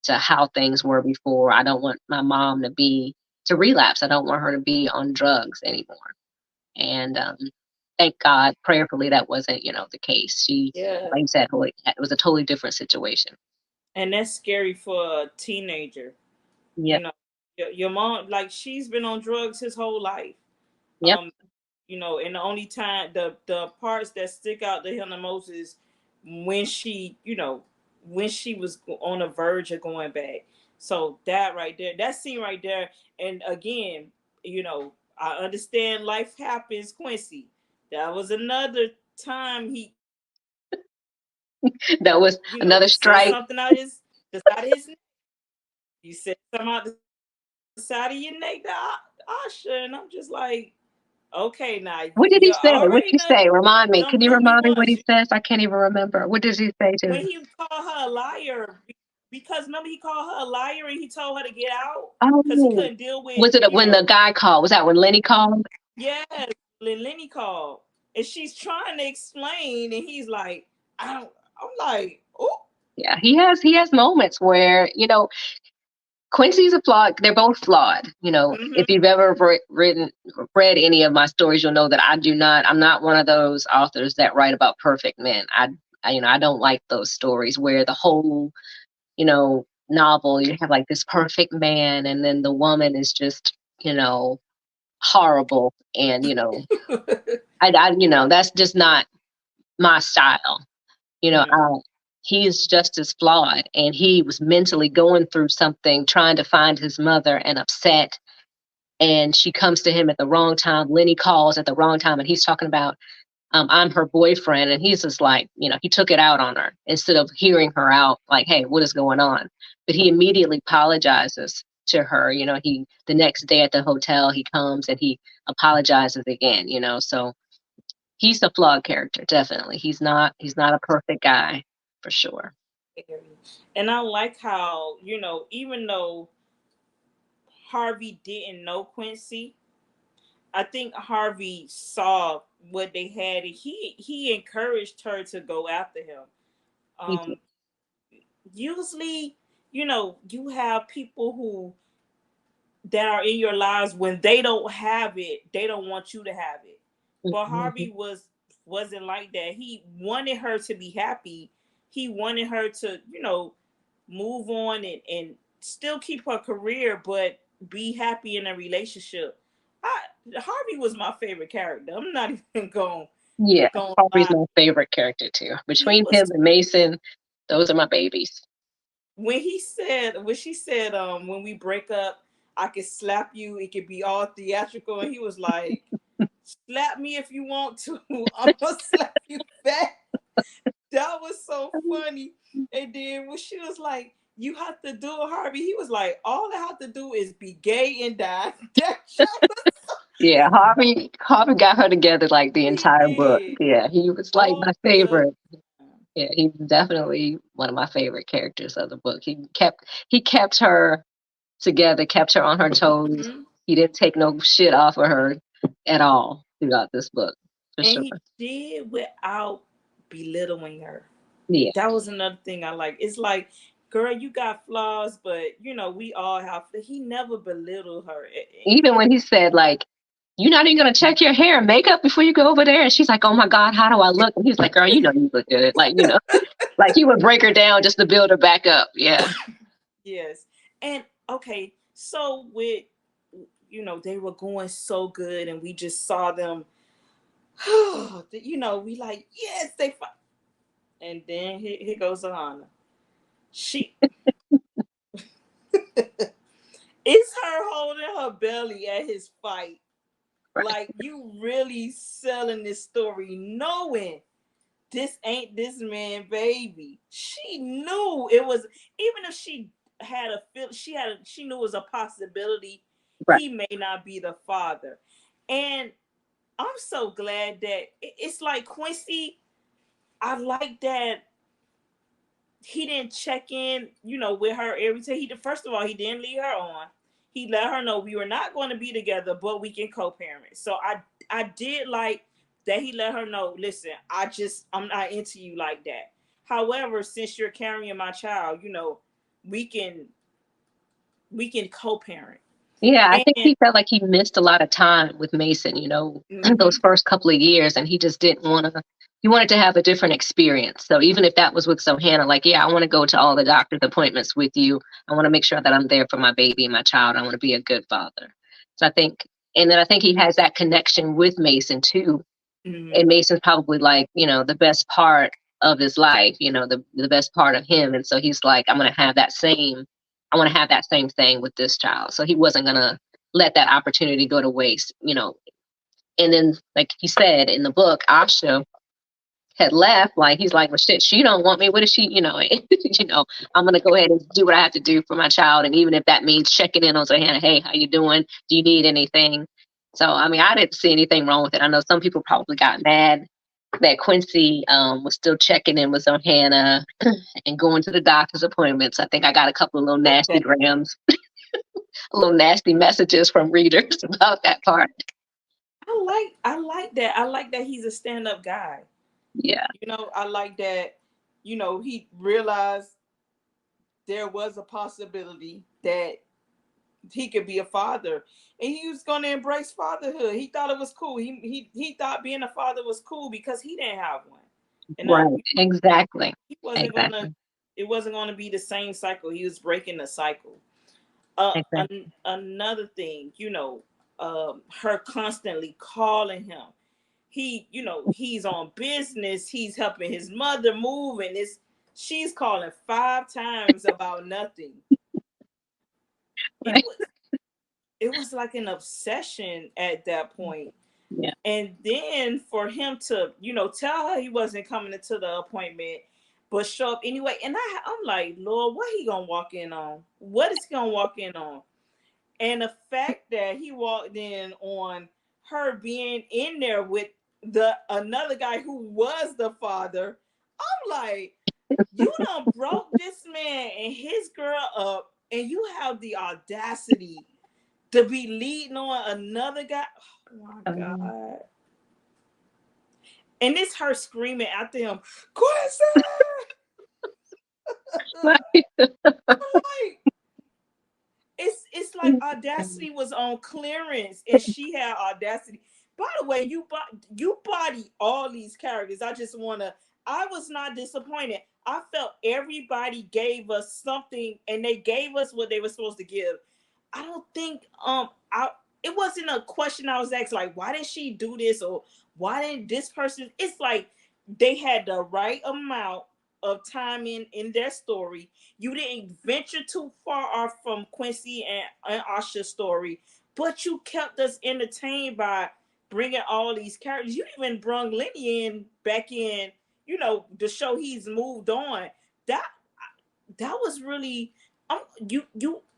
to how things were before. I don't want my mom to relapse. I don't want her to be on drugs anymore. And thank God, prayerfully, that wasn't, the case. She, Yeah, like you said, it was a totally different situation. and that's scary for a teenager. You Yep. know, your mom, like she's been on drugs his whole life. Yep. Um, And the only time the parts that stick out to him the most is when she was on the verge of going back. So that right there, that scene right there, and again, I understand life happens, Quincy. That was another time That was he another said something strike. out the side of his neck. You said something out the side of your neck, the Usher, and I'm just like, okay, now you're What did he say? already What did he say? Remind me. done Can proved you me remind me once. what he says? I can't even remember. What does he say to When her? he called her a liar, because remember he called her a liar and he told her to get out because he Oh, couldn't deal with, was it when the guy called? Was that when Lenny called? yes, Lenny called and she's trying to explain and he's like, I don't. I'm like, oh, Yeah, he has moments where Quincy's a flawed. They're both flawed. If mm-hmm. you've ever read any of my stories, you'll know that I do not. I'm not one of those authors that write about perfect men. I don't like those stories where the whole novel you have like this perfect man, and then the woman is just horrible, and that's just not my style. you know, mm-hmm. I, he's just as flawed, and he was mentally going through something, trying to find his mother and upset. And she comes to him at the wrong time. Lenny calls at the wrong time, and he's talking about, I'm her boyfriend. And he's just like, he took it out on her instead of hearing her out, like, hey, what is going on? But he immediately apologizes to her. The next day at the hotel, he comes and he apologizes again, so he's a flawed character, definitely. He's not a perfect guy, for sure. And I like how even though Harvey didn't know Quincy, I think Harvey saw what they had and he encouraged her to go after him. He did. um Usually, you have people who that are in your lives when they don't have it, they don't want you to have it. But Mhm. Harvey wasn't like that. He wanted her to be happy. He wanted her to, move on and still keep her career, but be happy in a relationship. I Harvey was my favorite character. I'm not even Yeah, going to Harvey's lie. my favorite character too. He Between was him and Mason, those are my babies. when she said, when we break up, I could slap you. It could be all theatrical, and he was like, slap me if you want to. I'm gonna slap you back. That was so funny. And then when she was like, you have to do it, Harvey, he was like, all I have to do is be gay and die. That shit was so, Yeah, Harvey got her together like the he entire book. did Yeah, he was like all my the favorite. Yeah, he's definitely one of my favorite characters of the book. He kept her together, kept her on her toes. Mhm. He didn't take no shit off of her at all throughout this book, for And sure. he did without belittling her. Yeah. That was another thing I like. It's like, girl, you got flaws, but we all have. He never belittled her. Even when he said, like, you're not even gonna check your hair and makeup before you go over there, and she's like, oh my god, how do I look? And he's like, girl, you look good. Like, like he would break her down just to build her back up. Yeah. Yes. And okay, so with they were going so good, and we just saw them. We like, yes, and then here goes Alana. She it's her holding her belly at his fight. Right. Like, you really selling this story, knowing this ain't this man baby. She knew it was, even if she had a feel, she knew it was a possibility Right. he may not be the father. And I'm so glad that it's like Quincy. I like that he didn't check in, with her every time. First of all, he didn't lead her on. He let her know we were not going to be together, but we can co-parent. So I did like that he let her know, listen, I'm not into you like that. However, since you're carrying my child, we can we can co-parent. Yeah, I think And he felt like he missed a lot of time with Mason, those mhm. first couple of years, and he just didn't want to. He wanted to have a different experience. So even if that was with Sohana, like, yeah, I want to go to all the doctor's appointments with you. I want to make sure that I'm there for my baby and my child. I want to be a good father. So I think And then I think he has that connection with Mason too. Mm-hmm. And Mason's probably like, the best part of his life, the best part of him. And so he's like, I want to have that same thing with this child. So he wasn't going to let that opportunity go to waste. And then, like he said in the book, Asha had left, like he's like, well, shit, she don't want me. What is she, I'm gonna go ahead and do what I have to do for my child, and even if that means checking in on Hannah, hey, how you doing? Do you need anything? So I mean, I didn't see anything wrong with it. I know some people probably got mad that Quincy was still checking in with Hannah and going to the doctor's appointments. I think I got a couple of little nasty grams, little nasty messages from readers about that part. I like that. I like that he's a stand-up guy. Yeah, I like that, he realized there was a possibility that he could be a father, and he was going to embrace fatherhood. He thought it was cool. He thought being a father was cool because he didn't have one. And right, exactly, he wasn't going to exactly, it wasn't going to be the same cycle. He was breaking the cycle. exactly. Another thing, her constantly calling him. He's on business. He's helping his mother move, and she's calling 5 times about nothing. It Right. was it was like an obsession at that point. Yeah. And then for him to, tell her he wasn't coming into the appointment, but show up anyway. And I'm like, Lord, what he gonna walk in on? What is he gonna walk in on? And the fact that he walked in on her being in there with the another guy who was the father, I'm like, you done broke this man and his girl up, and you have the audacity to be leading on another guy. Oh my Um, God. And it's her screaming after him, Quincy! right. Like, it's like audacity was on clearance, and she had audacity. By the way, you body all these characters. I was not disappointed. I felt everybody gave us something, and they gave us what they were supposed to give. I don't think I it wasn't a question I was asked like, why did she do this, or why didn't this person? It's like they had the right amount of time in their story. You didn't venture too far off from Quincy and Asha's story, but you kept us entertained by bringing all these characters. You even brung Lenny in back in, to show he's moved on. That that was really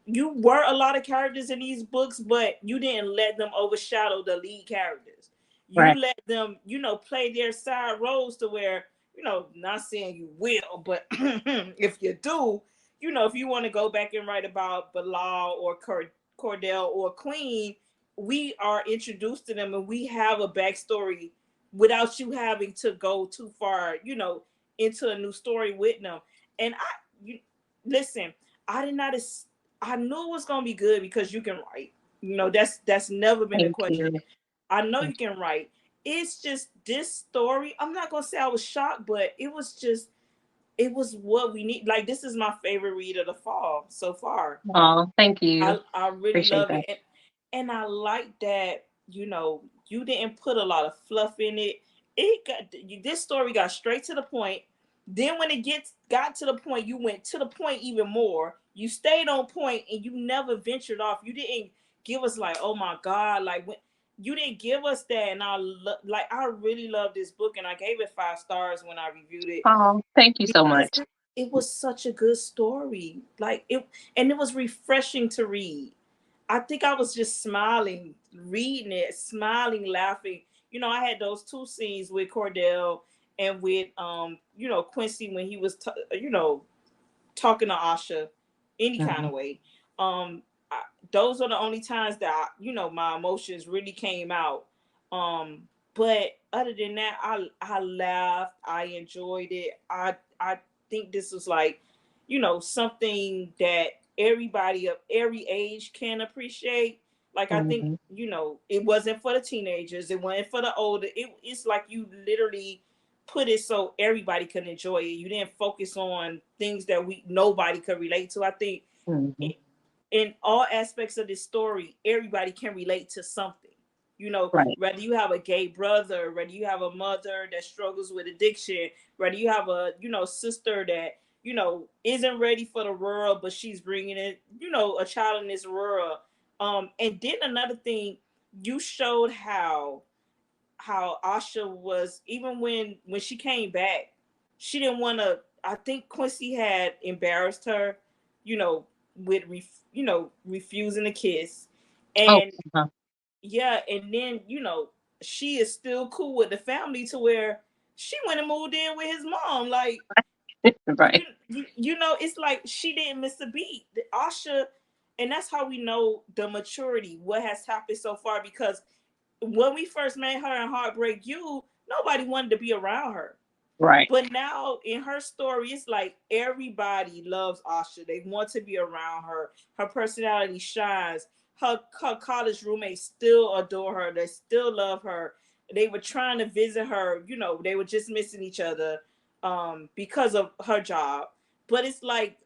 you were a lot of characters in these books, but you didn't let them overshadow the lead characters. You Right. let them, play their side roles to where, not saying you will, but if you do, if you want to go back and write about Bilal or Cordell or Queen, we are introduced to them and we have a backstory without you having to go too far, into a new story with them. And you listen, I did not. I knew it was gonna be good because you can write. That's never been a Thank question. you. I know you Thank can write. It's just this story. I'm not gonna say I was shocked, but it was what we need. Like, this is my favorite read of the fall so far. you. Oh, thank you. I really Appreciate love that. it, and I like that, you didn't put a lot of fluff in it. This story got straight to the point. Then when it got to the point, you went to the point even more. You stayed on point and you never ventured off. You didn't give us like, oh my God, like, when you didn't give us that. And I really love this book, and I gave it 5 stars when I reviewed it Oh, thank you so because much. it was such a good story. And it was refreshing to read. I think I was just smiling, reading it, smiling, laughing. I had those two scenes with Cordell and with Quincy when he was talking to Asha any kind Hmm. of way. Um, those are the only times that my emotions really came out. But other than that, I laughed, I enjoyed it. I think this was like, something that everybody of every age can appreciate. Like, I think, Hmm. it wasn't for the teenagers, it wasn't for the older. It's like you literally put it so everybody could enjoy it. You didn't focus on things that we nobody could relate to. I think Hmm. in all aspects of this story, everybody can relate to something. You know, Right. whether you have a gay brother, whether you have a mother that struggles with addiction, whether you have a, sister that, isn't ready for the world, but she's bringing it, a child in this world. And then another thing, you showed how Asha was, even when she came back, she didn't want to. I think Quincy had embarrassed her, you know, with refusing a kiss, Oh, and uh-huh. yeah, and then she is still cool with the family to where she went and moved in with his mom. Like Right. it's like she didn't miss a beat. The Asha, and that's how we know the maturity. What has happened so far? Because when we first met her in Heartbreak U, nobody wanted to be around her. Right. But now in her story, it's like everybody loves Asha. They want to be around her. Her personality shines. Her college roommates still adore her. They still love her. They were trying to visit her. They were just missing each other because of her job. But it's like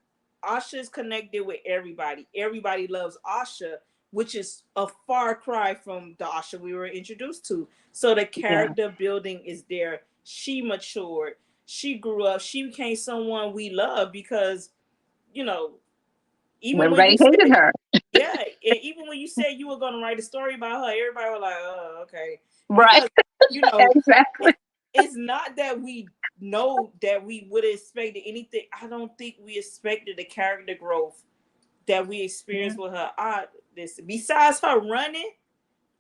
Asha is connected with everybody. Everybody loves Asha, which is a far cry from the Asha we were introduced to. So the Yeah. character building is there. She matured. She grew up. She became someone we love because, you know, even when Everybody you hated said, her. yeah, and even when you said you were going to write a story about her, everybody was like, oh, okay. Right. Because, you know, Exactly. it, it's not that we know that we would have expected anything. I don't think we expected the character growth that we Yeah. experienced with her. Besides her running,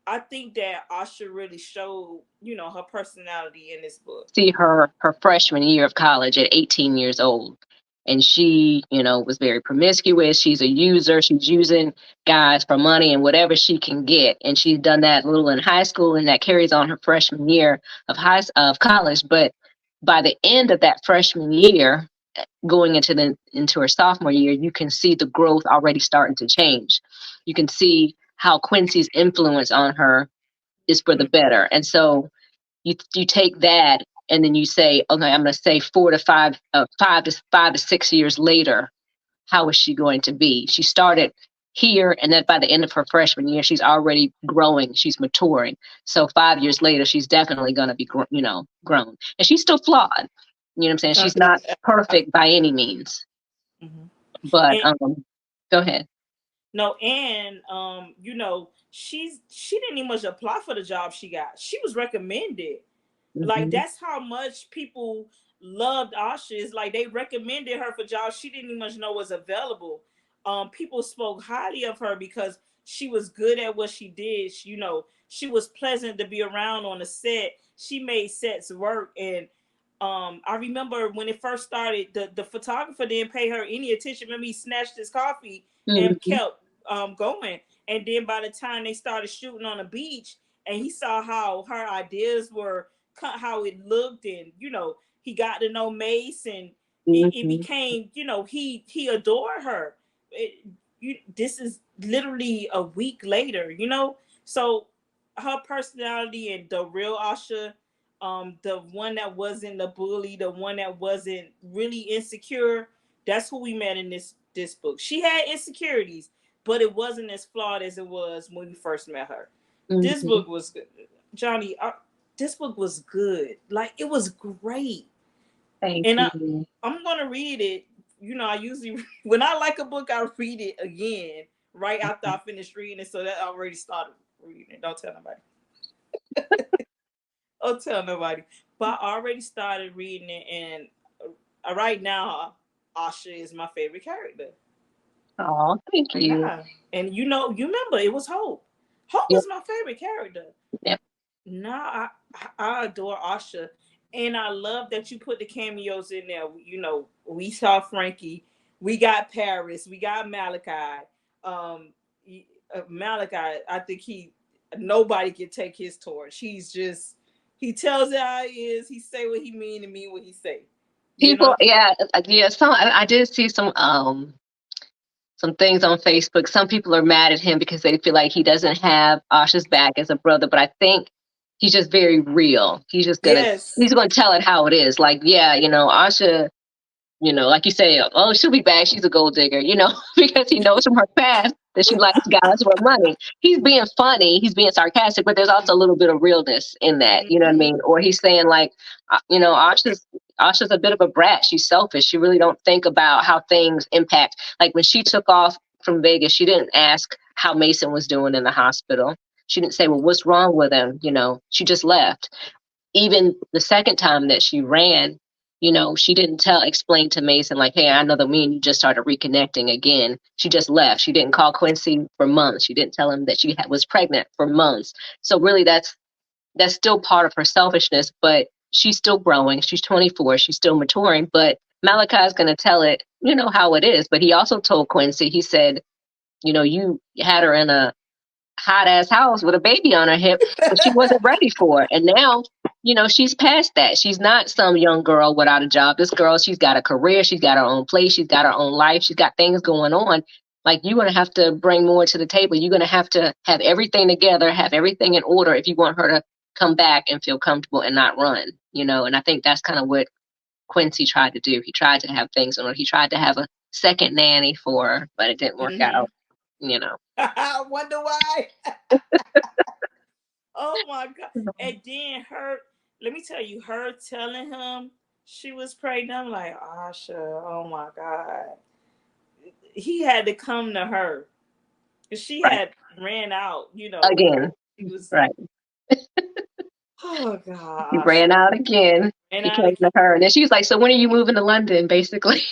I think that Asha really showed, her personality in this book. See her freshman year of college at 18 years old. And she, was very promiscuous. She's a user. She's using guys for money and whatever she can get. And she's done that a little in high school, and that carries on her freshman year of college. But by the end of that freshman year, going into her sophomore year, you can see the growth already starting to change. You can see how Quincy's influence on her is for the Mm, better. And so you take that, and then you say, okay, I'm going to say 5 to 6 years later, how is she going to be? She started here, and then by the end of her freshman year, she's already growing. She's maturing. So 5 years later, she's definitely going to be, grown, and she's still flawed. You know what I'm saying? She's not perfect by any means, mhm. but And go ahead. no, and she didn't even much apply for the job she got. She was recommended. Like Hmm. that's how much people loved Asha. It's like they recommended her for jobs she didn't even much know was available. People spoke highly of her because she was good at what she did. She was pleasant to be around on the set. She made sets work, and I remember when it first started, the photographer didn't pay her any attention. Remember, he snatched his coffee and Hmm. kept going. And then by the time they started shooting on the beach, and he saw how her ideas were, how it looked, and he got to know Mace, and it Hmm. became, he adored her. This is literally a week later, so her personality and the real Asha, the one that wasn't the bully, the one that wasn't really insecure, that's who we met in this book. She had insecurities, but it wasn't as flawed as it was when we first met her. This Hmm. book was good. Johnny, this book was good. Like it was great. Thank And you. I'm gonna read it. I usually when I like a book, I read it again right after I finish reading it, so that I already started reading it. Don't tell nobody. Don't tell nobody. But I already started reading it, and right now, Asha is my favorite character. Oh, thank you. Yeah, and you remember it was Hope. Hope Yep. was my favorite character. Yep. Nah, I adore Asha, and I love that you put the cameos in there. We saw Frankie, we got Paris, we got Malachi. Um, Malachi, I think nobody can take his torch. He tells it how he is. He say what he mean and mean what he say. You People, know. yeah, yeah. I did see some things on Facebook. Some people are mad at him because they feel like he doesn't have Asha's back as a brother, but I think he's just very real. Yes. He's gonna tell it how it is. Like, yeah, Asha. like you say, oh, she'll be back. She's a gold digger, because he knows from her past that she likes guys with money. He's being funny, he's being sarcastic, but there's also a little bit of realness in that. You know what I Mhm. mean? Or he's saying like, Asha's a bit of a brat. She's selfish. She really don't think about how things impact. Like when she took off from Vegas, she didn't ask how Mason was doing in the hospital. She didn't say, well, what's wrong with him? She just left. Even the second time that she ran, she didn't explain to Mason, like, hey, I know that me and you just started reconnecting again. She just left. She didn't call Quincy for months. She didn't tell him that she was pregnant for months. So really that's still part of her selfishness, but she's still growing. She's 24. She's still maturing, but Malachi's going to tell it, how it is. But he also told Quincy, he said, you had her in a hot ass house with a baby on her hip, but she wasn't ready for it. And now, she's past that. She's not some young girl without a job. This girl, she's got a career, she's got her own place, she's got her own life, she's got things going on. Like, you're going to have to bring more to the table. You're going to have everything together, have everything in order if you want her to come back and feel comfortable and not run, And I think that's kind of what Quincy tried to do. He tried to have things in order. He tried to have a second nanny for her, but it didn't work Mhm. out, you know. I wonder why. Oh my god! And then her, let me tell you, her telling him she was pregnant. I'm like, Asha, oh my god. He had to come to her. She Right. had ran out, Again. she was, Right. oh He gosh. ran out again. And He out came again. to her. And then she was like, so when are you moving to London, basically?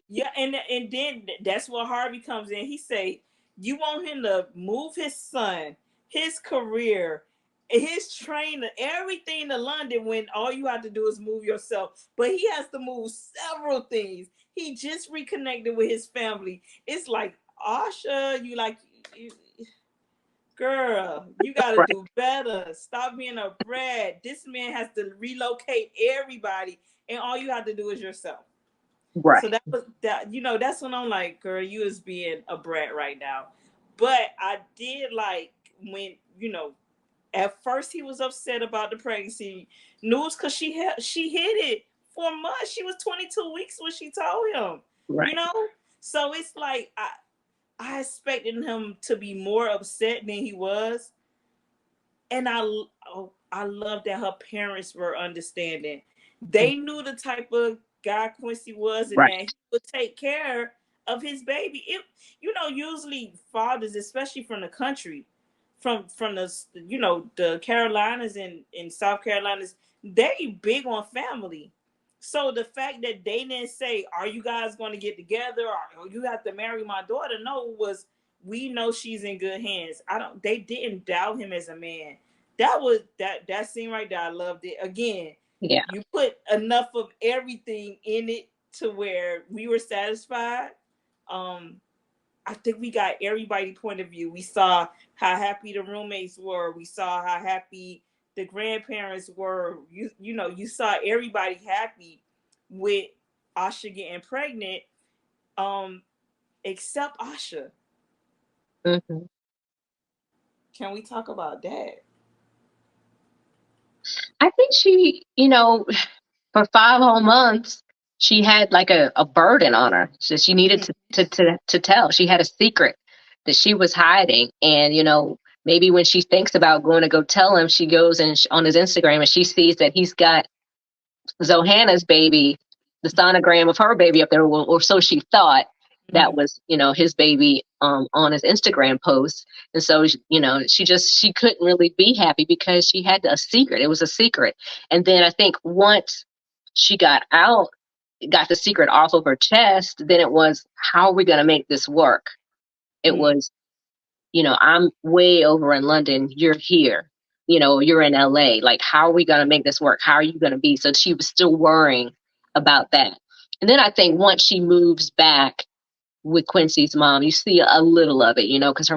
Yeah, and then that's where Harvey comes in. He say, you want him to move his son, his career, his trainer, everything to London when all you have to do is move yourself. But he has to move several things. He just reconnected with his family. It's like, Asha, you, girl, you gotta Right. do better. Stop being a brat. This man has to relocate everybody, and all you have to do is yourself. So Right. that was that. That's when I'm like, girl, you is being a brat right now. But I did like when at first he was upset about the pregnancy news because she hid it for months. She was 22 weeks when she told him. You Right. know, so it's like I expected him to be more upset than he was, and I love that her parents were understanding. They knew the type of guy Quincy was, and that Right. he would take care of his baby. Usually fathers, especially from the country, from the Carolinas and in South Carolinas, they big on family. So the fact that they didn't say, "Are you guys going to get together?" or "You have to marry my daughter," no, it was, we know she's in good hands. I don't. They didn't doubt him as a man. That scene right there. I loved it. Again, Yeah. you put enough of everything in it to where we were satisfied. Um, I think we got everybody's point of view. We saw how happy the roommates were. We saw how happy the grandparents were. You saw everybody happy with Asha getting pregnant, um, except Asha. Hmm. Can we talk about that? I think she, for 5 whole months, she had like a burden on her. So she needed to tell. She had a secret that she was hiding. And, maybe when she thinks about going to go tell him, she goes and on his Instagram and she sees that he's got Zohanna's baby, the sonogram of her baby up there, or so she thought. That Mm-hmm. was, his baby on his Instagram post. And so, she couldn't really be happy because she had a secret. It was a secret. And then I think once she got the secret off of her chest, then it was, how are we going to make this work? It Mm-hmm. was, I'm way over in London, you're here, you're in LA. Like, how are we going to make this work? How are you going to be? So she was still worrying about that. And then I think once she moves back with Quincy's mom, you see a little of it, because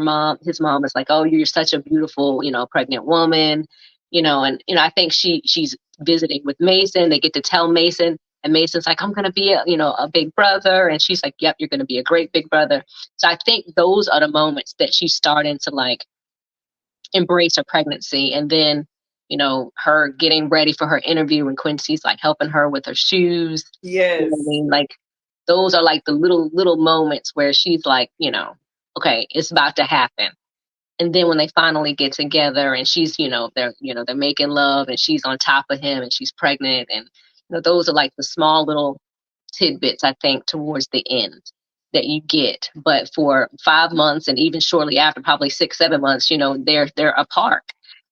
his mom is like, oh, you're such a beautiful, pregnant woman, and, I think she's visiting with Mason. They get to tell Mason, and Mason's like, I'm going to be a big brother. And she's like, yep, you're going to be a great big brother. So I think those are the moments that she's starting to like embrace her pregnancy. And then, her getting ready for her interview and Quincy's like helping her with her shoes. You know what I Yes. mean? Like those are like the little moments where she's like, okay, it's about to happen. And then when they finally get together and she's, they're making love and she's on top of him and she's pregnant and those are like the small little tidbits I think towards the end that you get. But for 5 months and even shortly after, probably 6, 7 months, they're apart.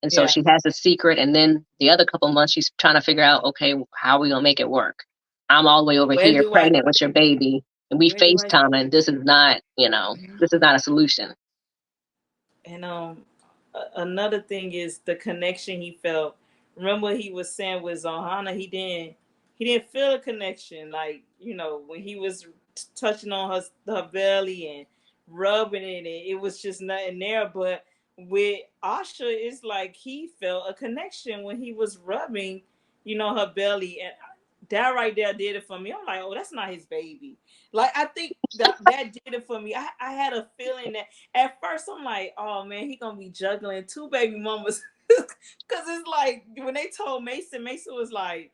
And so Yeah. she has a secret, and then the other couple months she's trying to figure out, okay, how are we gonna make it work? I'm all the way over Where here do I pregnant with your baby, and we where do I FaceTime, this is not, this is not a solution. And another thing is the connection he felt. Remember he was saying with Zohana, he didn't feel a connection. Like when he was touching on her belly and rubbing it, and it was just nothing there. But with Asha, it's like he felt a connection when he was rubbing, her belly, and that right there did it for me. I'm like, oh, that's not his baby. Like I think that did it for me. I had a feeling that at first I'm like, oh man, he gonna be juggling two baby mamas. Cause it's like when they told Mason was like,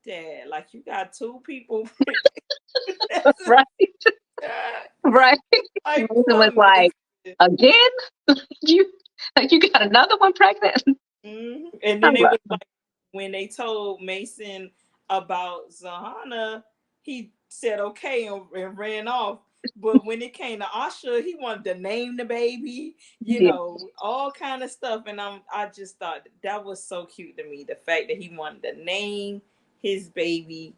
Dad, like you got two people. Right, right. Like Mason poor was like, Mason. again, you you got another one pregnant. And then I'm they like, was like, when they told Mason about Zahana, he said okay and ran off. But when it came to Asha, he wanted to name the baby, yeah, all kind of stuff. And I just thought that was so cute to me. The fact that he wanted to name his baby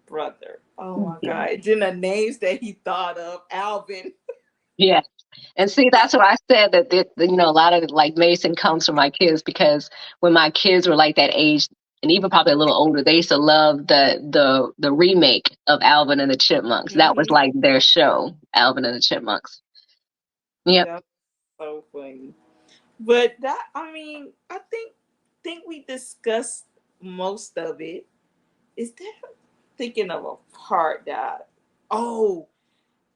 brother. Oh my yeah, God. Then the names that he thought of, Alvin. yeah. And see, that's what I said a lot of like Mason comes from my kids because when my kids were like that age and even probably a little older, they used to love the remake of Alvin and the Chipmunks. That was Mm-hmm. like their show, Alvin and the Chipmunks. Yep. That's so funny. But that, I mean, I think we discussed most of it. Is there thinking of a part that oh,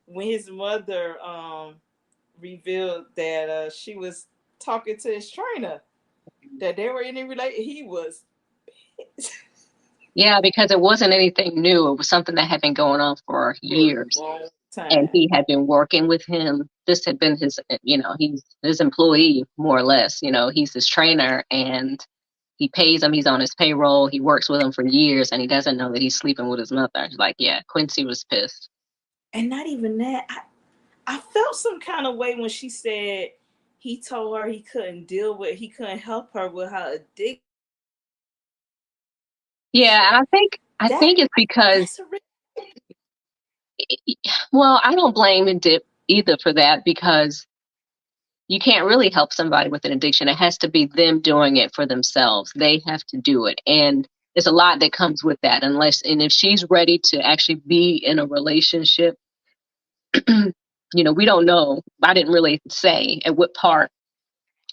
when his mother revealed that she was talking to his trainer, that they were in a relation, he was Yeah, because it wasn't anything new. It was something that had been going on for for a years. long And time. he had been working with him. This had been his, he's his employee, more or less. He's his trainer and he pays him. He's on his payroll. He works with him for years and he doesn't know that he's sleeping with his mother. Like, yeah, Quincy was pissed. And not even that. I felt some kind of way when she said he told her he couldn't help her with her addiction. Yeah, and I think it's That's a because, well, I don't blame Dip either for that because you can't really help somebody with an addiction. It has to be them doing it for themselves. They have to do it. And there's a lot that comes with that and if she's ready to actually be in a relationship, we don't know. I didn't really say at what part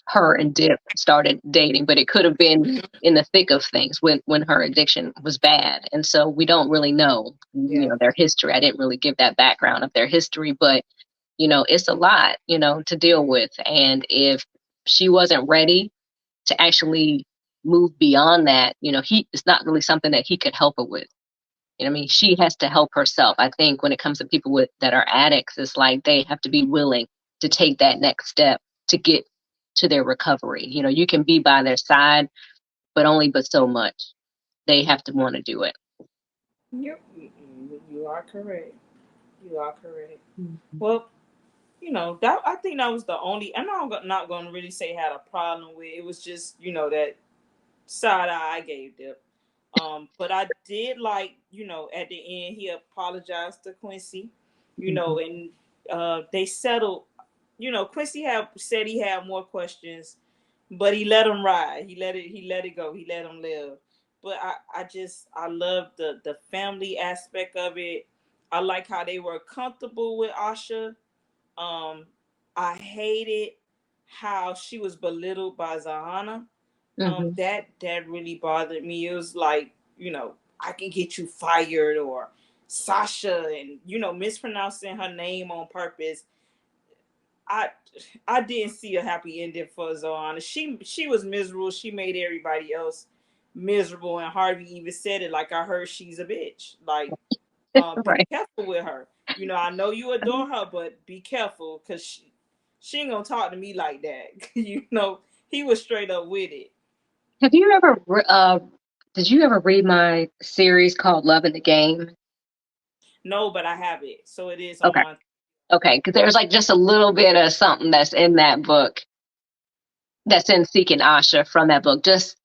her and Dip started dating, but it could have been in the thick of things when her addiction was bad. And so we don't really know, yeah. their history. I didn't really give that background of their history, but it's a lot, to deal with. And if she wasn't ready to actually move beyond that, it's not really something that he could help her with. I mean, she has to help herself. I think when it comes to people that are addicts, it's like they have to be willing to take that next step to get to their recovery. You can be by their side, but only but so much. They have to want to do it. You are correct. You are correct. Well, that I think that was the only. And I'm not going to really say had a problem with. It was just that side eye I gave them. But I did like at the end he apologized to Quincy, Mhm. and they settled. Quincy had said he had more questions, but he let him ride. He let it go. He let him live. But I love the family aspect of it. I like how they were comfortable with Asha. Um, I hated how she was belittled by Zahana. Mhm. That really bothered me. It was like, I can get you fired, or Sasha, and mispronouncing her name on purpose. I I didn't see a happy ending for Zohana. She was miserable. She made everybody else miserable, and Harvey even said it. Like, I heard she's a bitch. Like, be Right. careful with her. You know, I know you adore her, but be careful because she ain't gonna talk to me like that. You know, he was straight up with it. Have you ever did you ever read my series called Loving the Game? No, but I have it, so it is on Okay. my. Okay, because there's like just a little bit of something that's in that book that's in Seeking Asha from that book. Just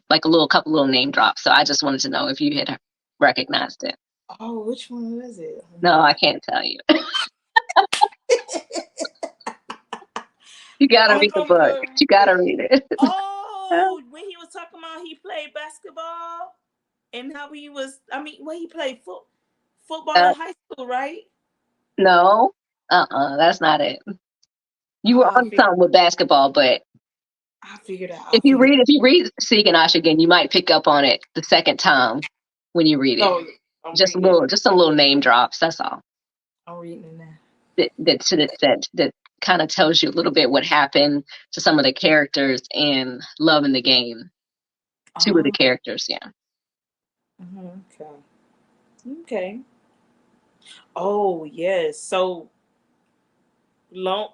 like a little couple little name drops. So I just wanted to know if you had recognized it. Oh, which one is it? No, I can't tell you. You gotta I'm read the gonna book. go You read gotta it. read it. Oh, when he was talking about he played basketball and how he was, I mean, well, he played football Uh, in high school, right? no, that's not it. You were Oh, on something with basketball, but I figured out. I if you figured read Seek and Ash again, you might pick up on it the second time when you read out. it. Oh, I'm reading it. Just some little name drops. That's all. I'm reading it now. That kind of tells you a little bit what happened to some of the characters in Love in the Game. Two of the Oh, characters, yeah. okay. Okay. Oh, yes. So long,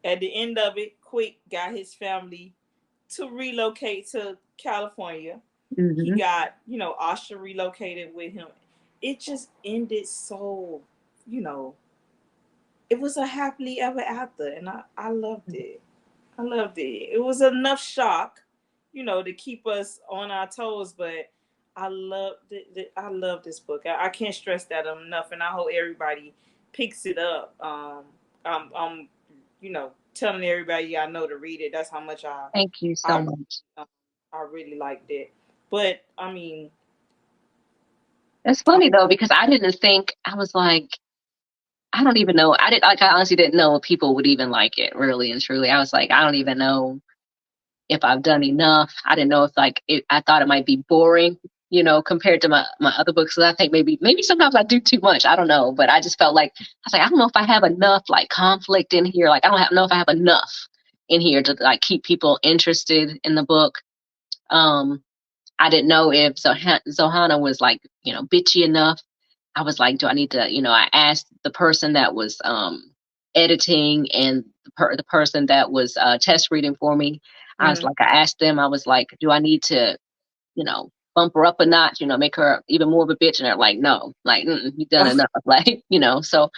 at the end of it, Quick got his family to relocate to California. He Hmm. got, Asha relocated with him. It just ended so, you know, it was a happily ever after, and I loved it. I loved it. It was enough shock, to keep us on our toes, but I loved it. I love this book. I can't stress that enough, and I hope everybody picks it up. I'm telling everybody I know to read it. That's how much Thank you so I much. I really liked it. But I mean, It's I, funny though because I didn't think I was like I don't even know. I honestly didn't know if people would even like it, really and truly. I was like, I don't even know if I've done enough. I didn't know if I thought it might be boring, compared to my other books. So I think maybe sometimes I do too much. I don't know, but I just felt like I was like, I don't know if I have enough like conflict in here. Like know if I have enough in here to like keep people interested in the book. Um, I didn't know if Zohana was like, bitchy enough. I was like, do I need to, I asked the person that was editing and the person that was test reading for me. mm, I asked them, I was like, do I need to, bump her up a notch, make her even more of a bitch? And they're like, no, like, you've done enough. Like, so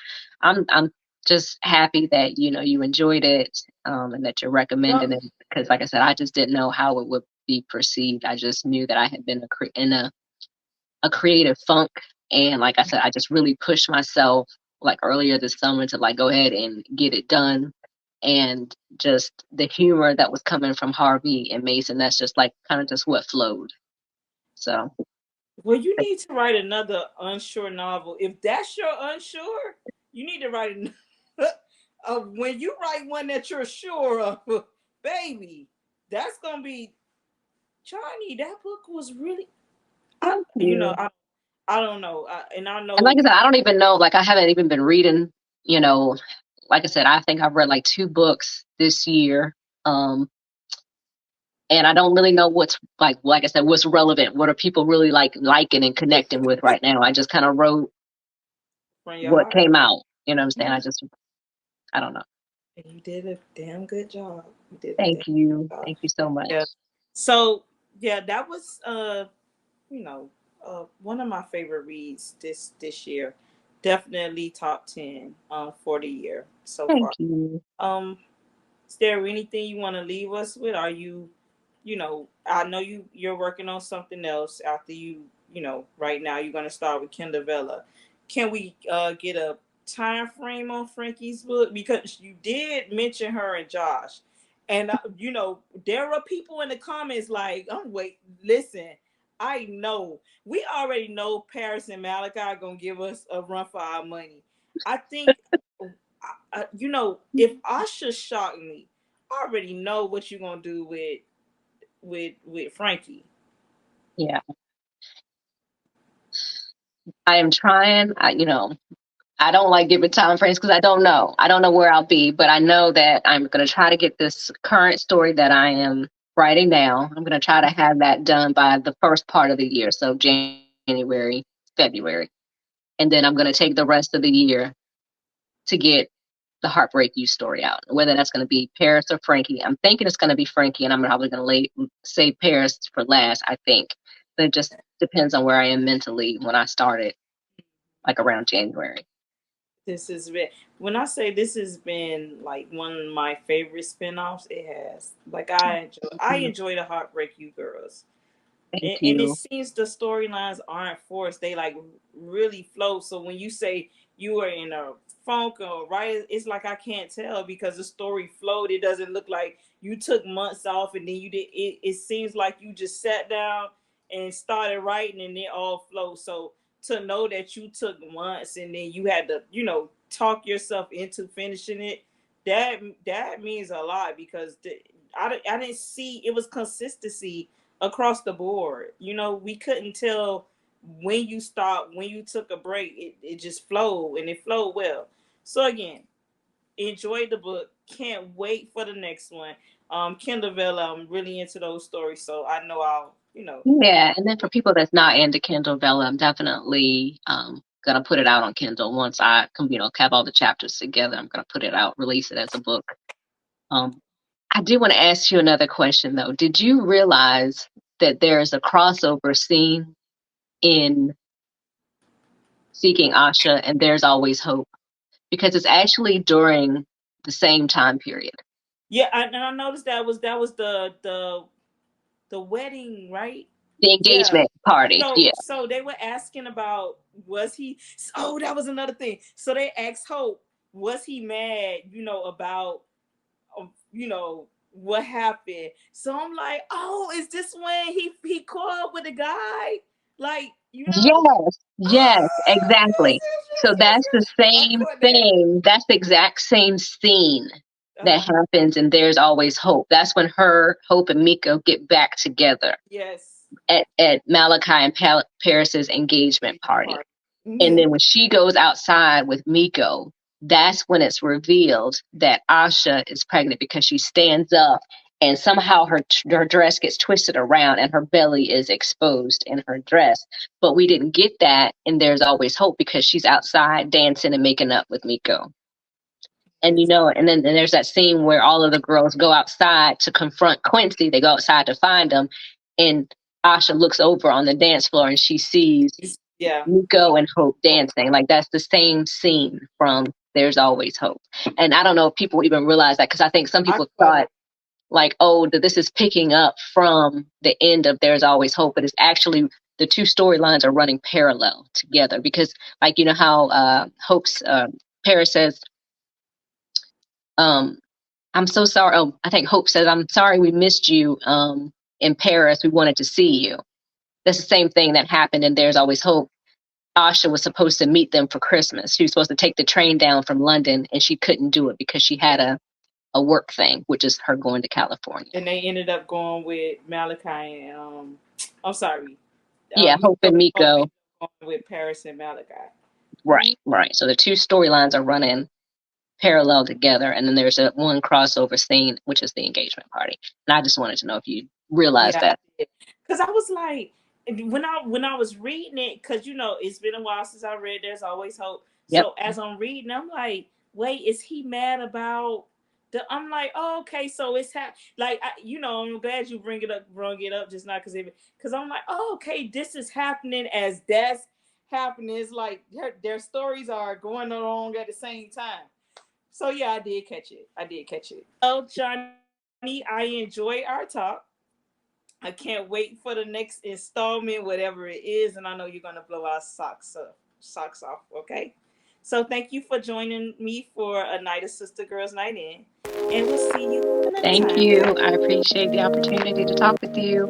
I'm just happy that, you enjoyed it and that you're no, recommending it. Because like I said, I just didn't know how it would be perceived. I just knew that I had been in a creative funk. And like I said, I just really pushed myself like earlier this summer to like go ahead and get it done. And just the humor that was coming from Harvey and Mason, that's just like kind of just what flowed. So well, you need to write another unsure novel. If that's your unsure, you need to write another. When you write one that you're sure of, baby, that's gonna be Johnny. That book was really, I, thank you know, you. I, I don't know, and I And like know I said, I don't even know, like I haven't even been reading, you know, like I said, I think I've read like two books this year. Um, and I don't really know what's like I said, what's relevant. What are people really like liking and connecting with right now? I just kind of wrote from your what heart. came out. You know what I'm saying? Yeah, I don't know. and you did a damn good job. You did a damn Thank you. good job. Thank you so Yeah. much. So yeah, that was you know, one of my favorite reads this year. Definitely top 10 for the year so Thank far. you. Um, is there anything you want to leave us with? Are you, I know you're working on something else after right now you're gonna start with Kendall Vella. Can we get a time frame on Frankie's book because you did mention her and Josh, and there are people in the comments like, oh wait, listen. I know we already know Paris and Malachi are gonna give us a run for our money. I think if Asha shocked me, I already know what you're gonna do with Frankie. Yeah, I am trying. I don't like giving time frames because I don't know. I don't know where I'll be, but I know that I'm going to try to get this current story that I am writing now. I'm going to try to have that done by the first part of the year, so January, February. And then I'm going to take the rest of the year to get the Heartbreak U story out. Whether that's going to be Paris or Frankie. I'm thinking it's going to be Frankie, and I'm probably going to save Paris for last, I think. But it just depends on where I am mentally when I start it, like around January. This has been, when I say this has been like one of my favorite spinoffs, it has. Like I Mhm. enjoy the Heartbreak You girls. Thank And it you. seems the storylines aren't forced. They like really flow. So when you say you are in a funk or right, it's like I can't tell because the story flowed. It doesn't look like you took months off and then you did. It seems like you just sat down and started writing and it all flowed. So to know that you took months and then you had to, talk yourself into finishing it, that means a lot because I didn't see it was consistency across the board. We couldn't tell when you stopped, when you took a break. It just flowed and it flowed well. So again, enjoyed the book. Can't wait for the next one. Kindle Vella, I'm really into those stories, so I know I'll. Yeah, and then for people that's not into Kindle Vella, I'm definitely gonna put it out on Kindle once I have all the chapters together. I'm gonna put it out, release it as a book. Um, I do want to ask you another question though. Did you realize that there's a crossover scene in Seeking Asha and There's Always Hope? Because it's actually during the same time period. Yeah, and I noticed that was the wedding, right? The Yeah. engagement party. So Yeah. so they were asking about was he oh that was another thing. So they asked Hope, was he mad, about what happened. So I'm like, oh, is this when he caught up with the guy? Like, Yes, yes, oh exactly. So yes, that's the yes. I same caught that. thing. That's the exact same scene that Uh-huh. happens in There's Always Hope. That's when Hope, and Miko get back together Yes. at Malachi and Paris's engagement party. Part. And Yeah. then when she goes outside with Miko, that's when it's revealed that Asha is pregnant because she stands up and somehow her dress gets twisted around and her belly is exposed in her dress. But we didn't get that, and There's Always Hope because she's outside dancing and making up with Miko. And Yes. and then there's that scene where all of the girls go outside to confront Quincy. They go outside to find him, and Asha looks over on the dance floor and she sees Yeah. Nico and Hope dancing. Like that's the same scene from There's Always Hope. And I don't know if people even realize that because I think some I people caught it. thought like, oh, that this is picking up from the end of There's Always Hope, but it's actually the two storylines are running parallel together because like you know how Hope's Paris says, um, I'm so sorry. Oh, I think Hope says, I'm sorry we missed you in Paris. We wanted to see you. That's the same thing that happened in There's Always Hope. Asha was supposed to meet them for Christmas. She was supposed to take the train down from London, and she couldn't do it because she had a work thing, which is her going to California. And they ended up going with Malachi and I'm sorry, Yeah, Hope Miko. and Ended Miko. up going with Paris and Malachi. Right, right. So the two storylines are running parallel together, and then there's a one crossover scene, which is the engagement party. And I just wanted to know if you realized Yeah, that. because I was like, when I was reading it, because it's been a while since I read. There's always hope. Yep. So as I'm reading, I'm like, wait, is he mad about the? I'm like, oh, okay, so it's like I'm glad you brung it up just now because I'm like, oh, okay, this is happening as that's happening. It's like their stories are going along at the same time. So yeah, I did catch it. Well, Johnny, I enjoy our talk. I can't wait for the next installment, whatever it is, and I know you're gonna blow our socks off. Okay. So thank you for joining me for a night of Sister Girls Night In, and we'll see you another Thank time. you. I appreciate the opportunity to talk with you.